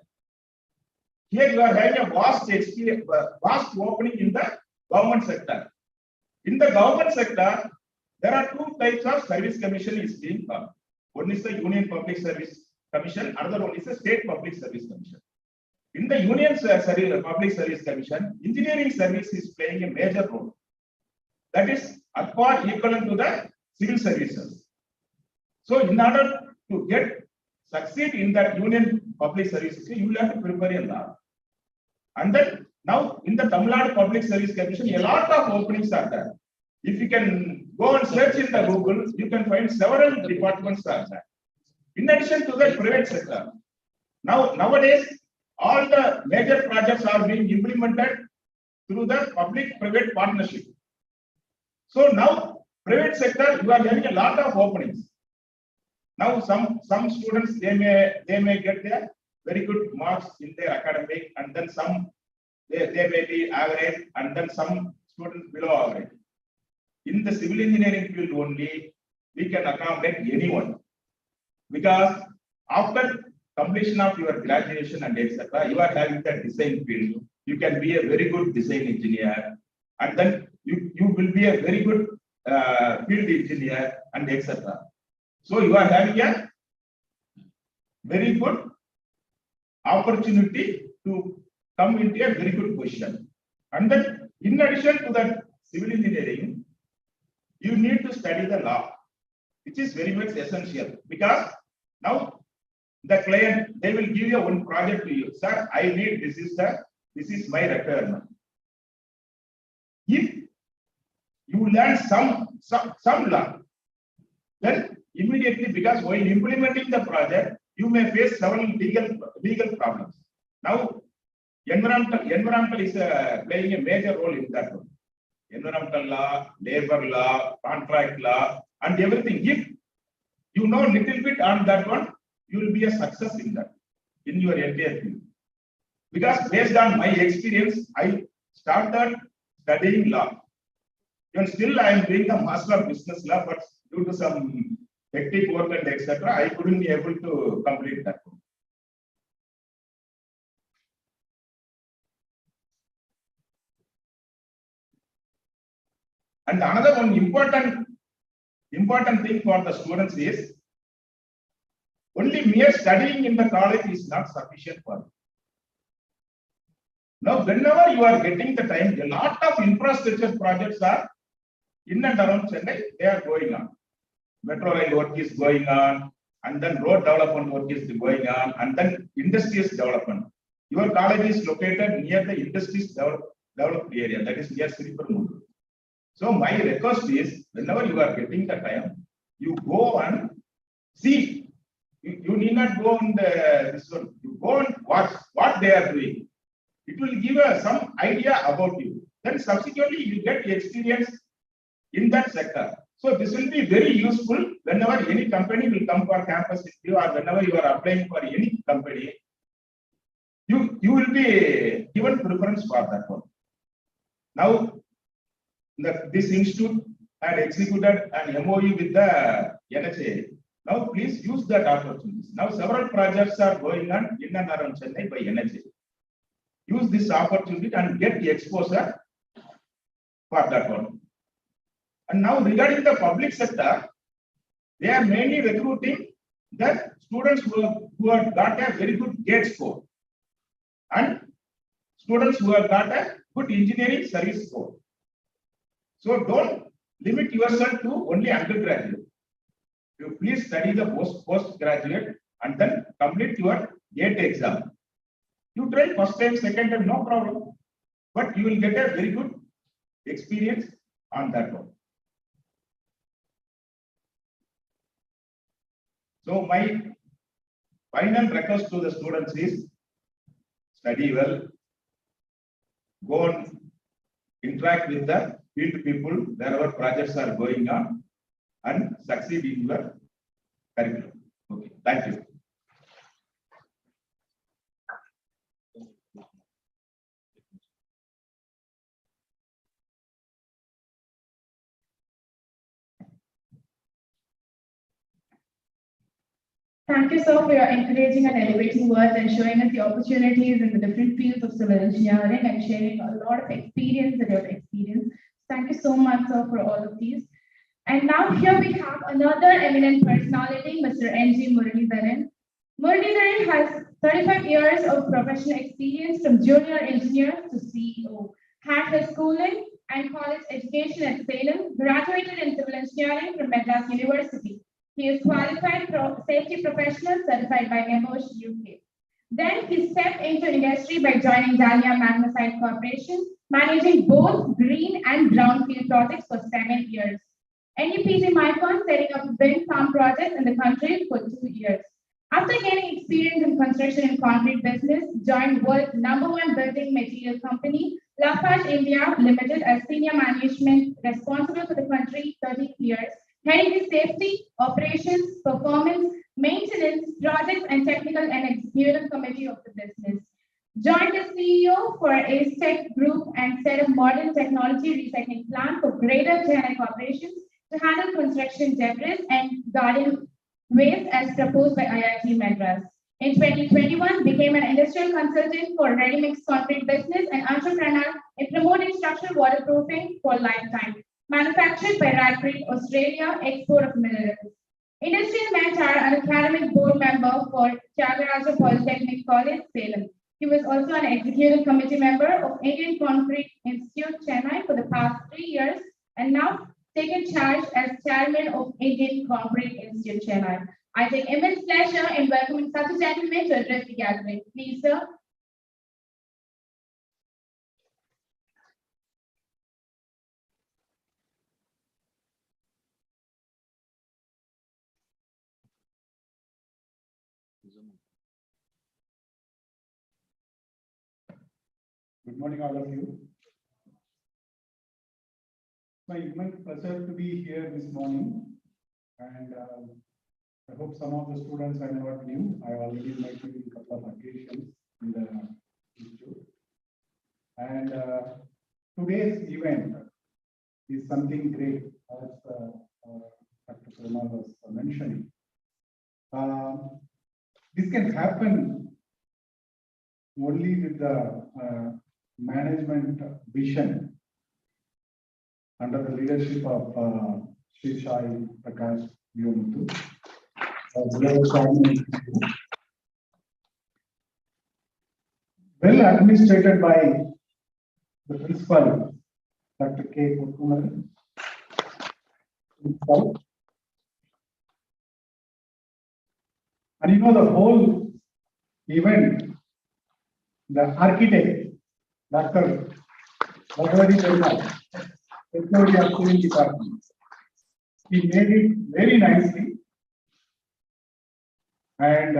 Here you are having a vast experience, vast opening in the government sector. In the government sector, there are 2 types of service commission is being formed. One is the Union Public Service Commission, another one is the State Public Service Commission. In the Union Public Service Commission, engineering service is playing a major role. That is at par equivalent to the civil services. So in order to succeed in that Union Public Services, you will have to prepare a lot. And then now in the Tamil Nadu Public Service Commission, a lot of openings are there. If you can go and search in the Google, you can find several departments are there. In addition to the private sector, nowadays all the major projects are being implemented through the public-private partnership. So now private sector, you are having a lot of openings. Now some students they may get their very good marks in their academic, and then some they may be average, and then some students below average. In the civil engineering field only, we can accommodate anyone, because after completion of your graduation and etc., you are having the design field. You can be a very good design engineer, and then you will be a very good field engineer, and etc. So you are having a very good opportunity to come into a very good position. And then, in addition to that civil engineering, you need to study the law, which is very much essential, because now the client, they will give you one project to you. Sir, I need this is my requirement. If you learn some law, then immediately, because while implementing the project, you may face several legal problems. Now, environmental is playing a major role in that one. Environmental law, labor law, contract law, and everything. If you know little bit on that one, you will be a success in that, in your entire field. Because based on my experience, I started studying law. And still I am doing the Master of Business Law, but due to some hectic work and etc., I couldn't be able to complete that one. And another one important thing for the students is, only mere studying in the college is not sufficient for you. Now, whenever you are getting the time, a lot of infrastructure projects are in and around Chennai, they are going on. Metro rail work is going on, and then road development work is going on, and then industries development. Your college is located near the industries developed area, that is near Sriperumbudur. So my request is, whenever you are getting the time, you go and see. You need not go on this one. You go and watch what they are doing. It will give some idea about you. Then subsequently you get experience in that sector. So this will be very useful whenever any company will come for campus interview, or whenever you are applying for any company. You will be given preference for that one. Now, this institute had executed an MOU with the Ertce. Now, please use that opportunity. Now, several projects are going on in and around Chennai by Ertce. Use this opportunity and get the exposure for that one. And now, regarding the public sector, they are mainly recruiting the students who have got a very good GATE score, and students who have got a good engineering service score. So don't limit yourself to only undergraduate. You please study the postgraduate and then complete your GATE exam. You try first time, second time, no problem. But you will get a very good experience on that one. So my final request to the students is, study well, go and interact with the field people wherever projects are going on, and succeed in your curriculum. Okay, thank you. Thank you, sir, for your encouraging and elevating words and showing us the opportunities in the different fields of civil engineering and sharing a lot of experience that you have experienced. Thank you so much, sir, for all of these. And now here we have another eminent personality, Mr. N.G. Muralidharan. Muralidharan has 35 years of professional experience from junior engineer to CEO. Had his schooling and college education at Salem, graduated in civil engineering from Madras University. He is qualified safety professional certified by NEBOSH UK. Then he stepped into industry by joining Dalmia Magnesite Corporation, managing both green and brownfield projects for 7 years. NUPG Micron setting up wind farm projects in the country for 2 years. After gaining experience in construction and concrete business, joined world's #1 building material company, Lafarge India Limited, as senior management responsible for the country 13 years, heading the safety, operations, performance, maintenance, projects, and technical and executive committee of the business. Joined as CEO for Ertce Group and set up modern technology recycling plant for Greater Chennai Corporations to handle construction debris and garden waste as proposed by IIT Madras. In 2021, became an industrial consultant for ready-mix concrete business and entrepreneur in promoting structural waterproofing for lifetime. manufactured by Radcliffe, Australia, export of minerals. Industrial mentor and academic board member for Tyagaraja Polytechnic College, Salem. He was also an executive committee member of Indian Concrete Institute, Chennai for the past 3 years and now taken charge as chairman of Indian Concrete Institute, Chennai. I take immense pleasure in welcoming such a gentleman to address the gathering. Please, sir. Good morning, all of you. It's my immense pleasure to be here this morning, and I hope some of the students are not new. I already met you in a couple of occasions in the institute. And today's event is something great, as Dr. Prema was mentioning. This can happen only with the management vision under the leadership of Sri Sai Prakash Vyomuthu. Well administrated by the principal, Dr. K. Putkumaran. And you know the whole event, the architect, Dr. Bhagavati Perla, Technology of Civil Department. He made it very nicely, and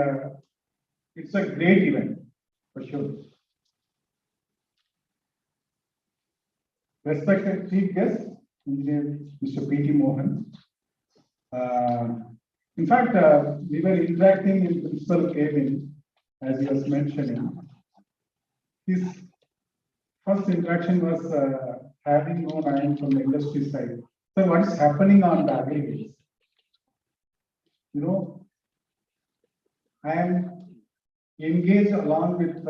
it's a great event for sure. Respected chief guest, Engineer Mr. P.T. Mohan. In fact, we were interacting in principal cabin, as he was mentioning. His first interaction was having known I am from the industry side. So what is happening on the aggregates? You know, I am engaged along with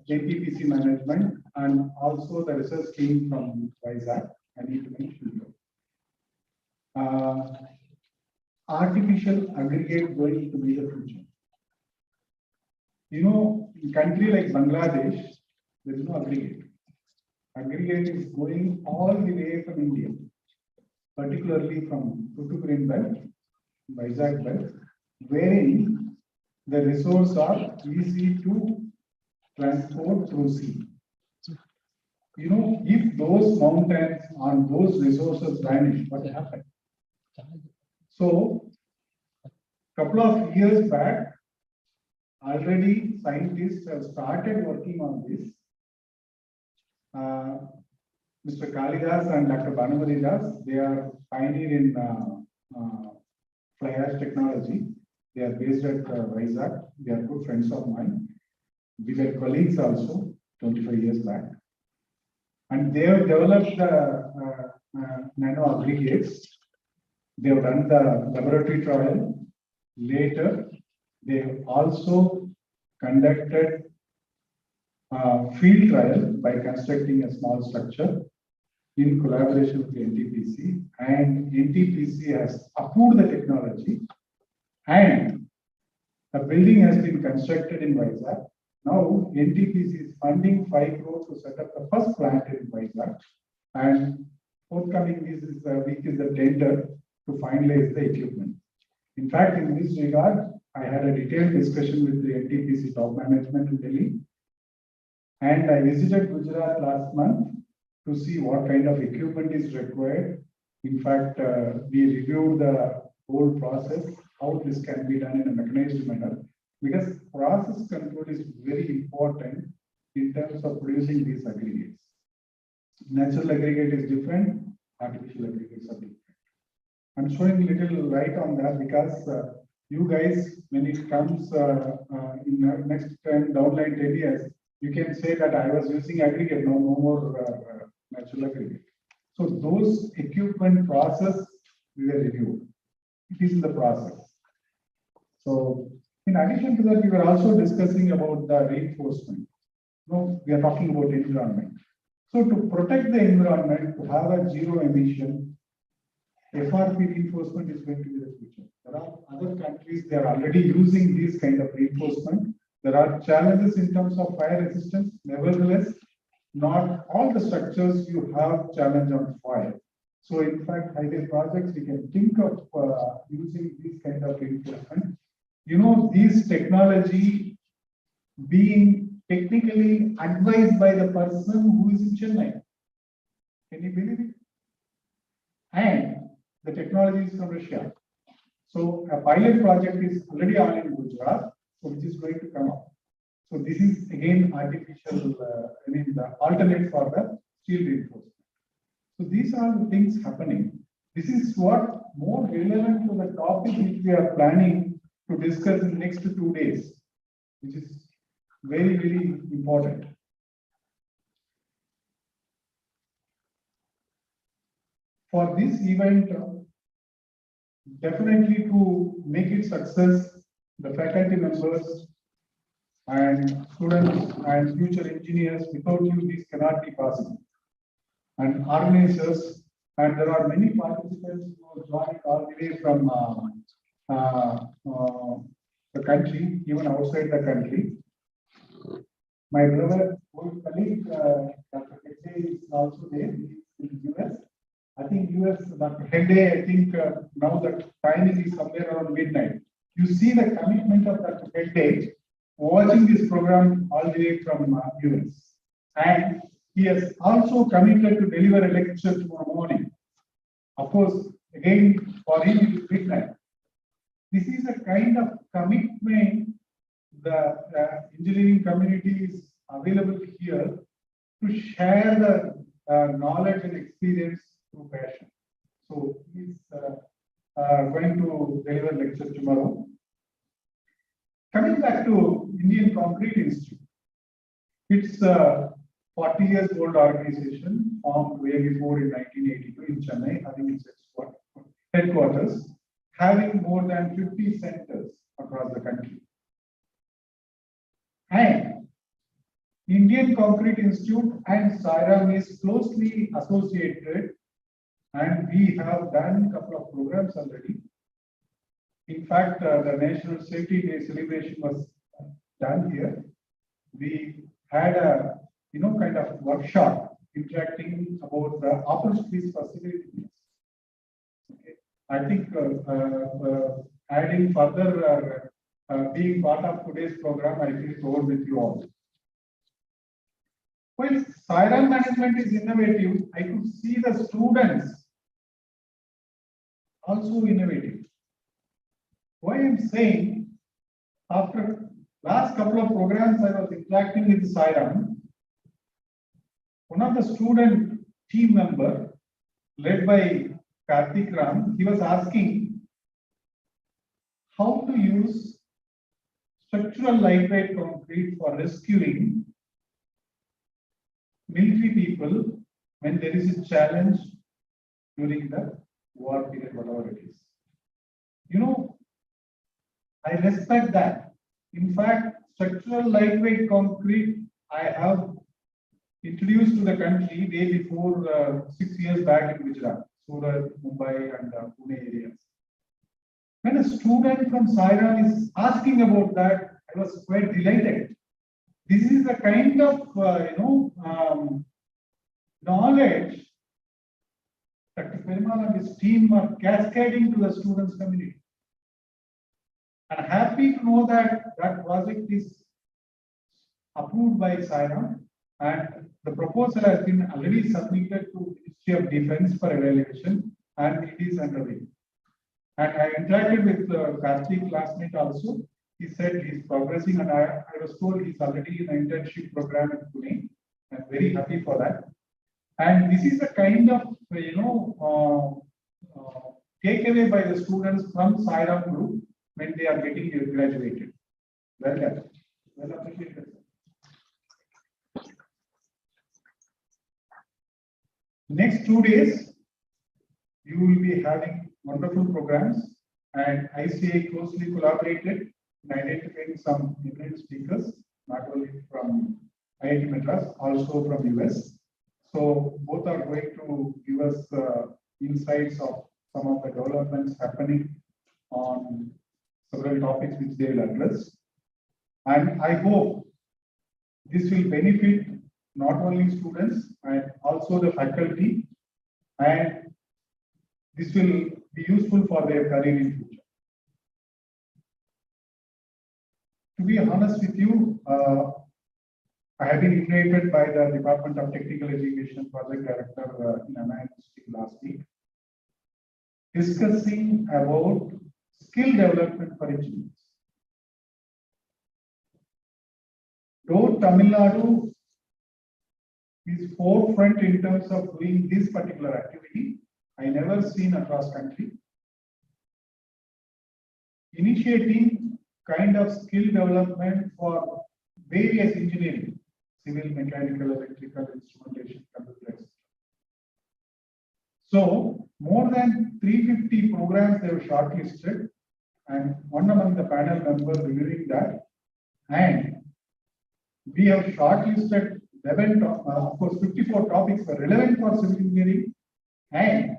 NTPC management and also the research team from Vizag. I need to mention you. Artificial aggregate going to be the future. You know, in a country like Bangladesh, there is no aggregate. Aggregate is going all the way from India, particularly from Thoothukudi belt, Vizag belt, wherein the resources are easy to transport through sea. You know, if those mountains and those resources vanish, what will happen? So, couple of years back, already scientists have started working on this. Mr. Kalidas and Dr. Banamadi Das, they are pioneer in fly ash technology. They are based at Vizag. They are good friends of mine. We were colleagues also 25 years back. And they have developed nano aggregates. They have done the laboratory trial. Later, they have also conducted field trial by constructing a small structure in collaboration with the NTPC, and NTPC has approved the technology, and a building has been constructed in Vizag. Now NTPC is funding 5 crores to set up the first plant in Vizag, and forthcoming week is the tender to finalize the equipment. In fact, in this regard, I had a detailed discussion with the NTPC top management in Delhi. And I visited Gujarat last month to see what kind of equipment is required. In fact, we reviewed the whole process, how this can be done in a mechanized manner, because process control is very important in terms of producing these aggregates. Natural aggregate is different, artificial aggregates are different. I'm showing a little light on that because you guys, when it comes in the next 10 downline 10 years, you can say that I was using aggregate, no more natural aggregate. So those equipment process we were reviewed. It is in the process. So in addition to that, we were also discussing about the reinforcement. No, we are talking about environment. So to protect the environment, to have a zero emission, FRP reinforcement is going to be the future. There are other countries, they are already using these kind of reinforcement. There are challenges in terms of fire resistance. Nevertheless, not all the structures you have challenge on fire. So in fact, highway projects, we can think of using these kind of reinforcement. You know, these technology being technically advised by the person who is in Chennai. Can you believe it? And the technology is from Russia. So a pilot project is already on in Gujarat, so which is going to come up. So this is again artificial, the alternate for the steel reinforcement. So these are the things happening. This is what more relevant to the topic which we are planning to discuss in the next 2 days, which is very, very important. For this event, definitely to make it success, the faculty members and students and future engineers, without you, this cannot be possible. And organizers, and there are many participants who have joined all the way from the country, even outside the country. My brother, old colleague, Dr. Ertce is also there in the US. I think US, Dr. Hegde, I think now the timing is somewhere around midnight. You see the commitment of Dr. Hegde watching this program all the way from US. And he has also committed to deliver a lecture tomorrow morning. Of course, again, for him it is midnight. This is a kind of commitment the engineering community is available here to share the knowledge and experience through passion. So he's going to deliver lecture tomorrow. Coming back to Indian Concrete Institute, it's a 40 years old organization formed way before in 1982 in Chennai, having its headquarters, having more than 50 centers across the country. And Indian Concrete Institute and SIRAM is closely associated, and we have done a couple of programs already. In fact, the National Safety Day celebration was done here. We had a kind of workshop interacting about the opportunities for civil engineers. Okay. I think adding further being part of today's program, I feel it over with you all. While SIRAM management is innovative, I could see the students also innovative. Why I'm saying, after last couple of programs I was interacting with SIRAM, one of the student team member led by Karthik Ram, he was asking how to use structural lightweight concrete for rescuing military people when there is a challenge during the war period, whatever it is. I respect that. In fact, structural lightweight concrete I have introduced to the country way before 6 years back in Gujarat, Surat, Mumbai, and Pune areas. When a student from SIRAM is asking about that, I was quite delighted. This is the kind of knowledge Dr. Perumal and his team are cascading to the students' community. I'm happy to know that that project is approved by SIRAM, and the proposal has been already submitted to Ministry of Defence for evaluation, and it is underway. And I interacted with Karthik last night also. He said he's progressing, and I was told he's already in an internship program in Pune. I'm very happy for that. And this is a kind of takeaway by the students from SIRAM group when they are getting graduated. Well done. Well appreciated. Next 2 days, you will be having wonderful programs, and ICA closely collaborated in identifying some eminent speakers, not only from IIT Madras, also from US. So both are going to give us insights of some of the developments happening on several topics which they will address. And I hope this will benefit not only students and also the faculty, and this will be useful for their career in future. To be honest with you, I have been invited by the Department of Technical Education Project Director in Anna University last week, discussing about skill development for engineers. Though Tamil Nadu is forefront in terms of doing this particular activity, I never seen across country initiating kind of skill development for various engineering, civil, mechanical, electrical, instrumentation, computer, etc. So more than 350 programs they have shortlisted, and one among the panel members reviewing that, and we have shortlisted 11, of course, 54 topics were relevant for civil engineering, and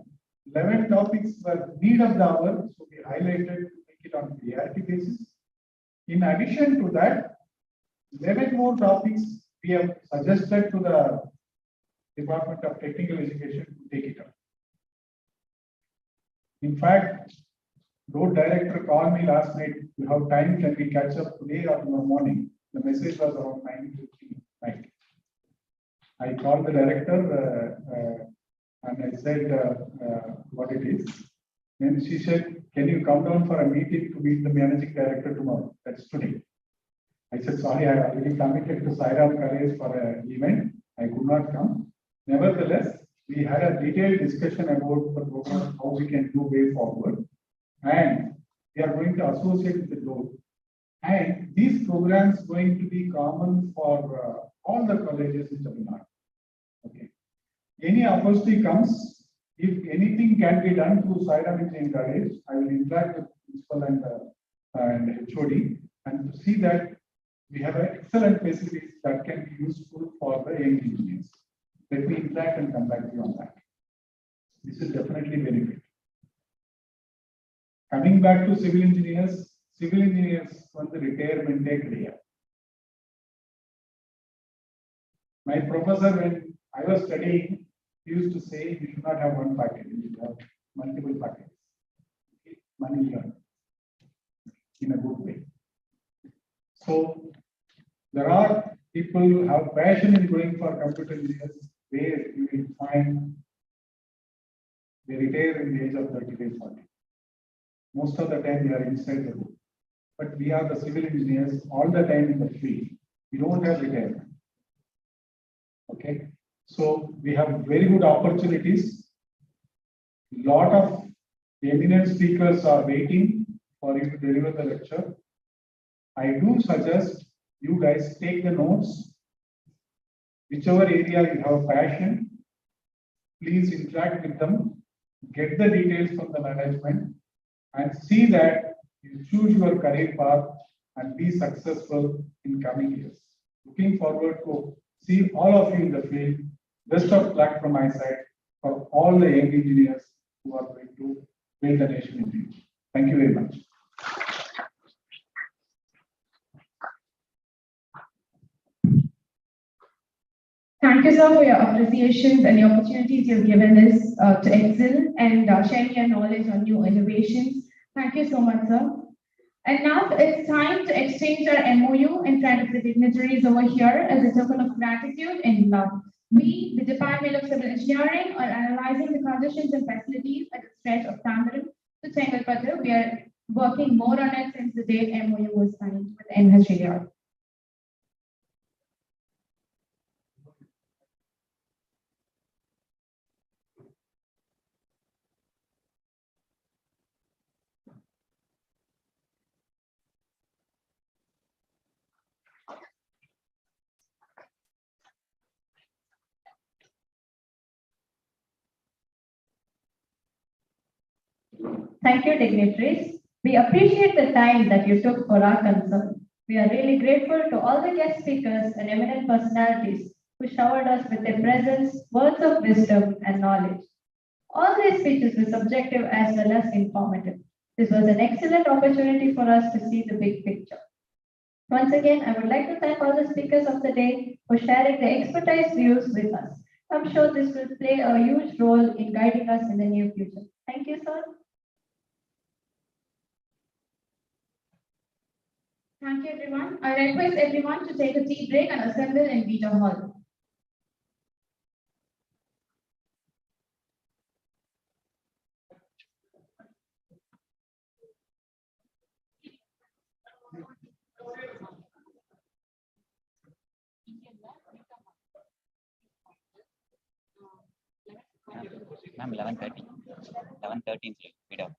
11 topics were need of the hour, so we highlighted to make it on priority basis. In addition to that, 11 more topics we have suggested to the Department of Technical Education to take it up. In fact, road director called me last night. You have time? Can we catch up today or tomorrow morning? The message was around 9:50 night. I called the director and I said what it is. Then she said, "Can you come down for a meeting to meet the managing director tomorrow?" That's today. I said, "Sorry, I already committed to Sairam College for an event. I could not come." Nevertheless, we had a detailed discussion about the program, how we can do way forward, and we are going to associate with the road. And these programs going to be common for all the colleges in Tamil Nadu. Okay. Any opportunity comes, if anything can be done through Sairam Engineering College, I will interact with principal and HOD and to see that we have excellent facilities that can be useful for the young engineers. Let me interact and come back to you on that. This will definitely benefit. Coming back to civil engineers want the retirement career. My professor, when I was studying, he used to say you should not have one package, you should have multiple packages. Okay? Money earned in a good way. So there are people who have passion in going for computer engineers, where you will find they retire in the age of 35, 40. Most of the time they are inside the room. But we are the civil engineers all the time in the field. We don't have retirement. Okay. So we have very good opportunities. Lot of eminent speakers are waiting for you to deliver the lecture. I do suggest you guys take the notes. Whichever area you have passion, please interact with them, get the details from the management, and see that you choose your career path and be successful in coming years. Looking forward to see all of you in the field. Best of luck from my side for all the young engineers who are going to build the nation in future. Thank you very much. Thank you, sir, for your appreciations and the opportunities you've given us to excel and sharing your knowledge on new innovations. Thank you so much, sir. And now it's time to exchange our MOU and try to put dignitaries over here as a token of gratitude and love. We, the Department of Civil Engineering, are analyzing the conditions and facilities at the stretch of Tambaram to Chengalpattu. We are working more on it since the day MOU was signed with NHAR. Thank you, dignitaries. We appreciate the time that you took for our concern. We are really grateful to all the guest speakers and eminent personalities who showered us with their presence, words of wisdom, and knowledge. All these speeches were subjective as well as informative. This was an excellent opportunity for us to see the big picture. Once again, I would like to thank all the speakers of the day for sharing their expertise views with us. I'm sure this will play a huge role in guiding us in the near future. Thank you, sir. Thank you, everyone. I request everyone to take a tea break and assemble in Vita Hall. Ma'am, 11:30. 11:13 video.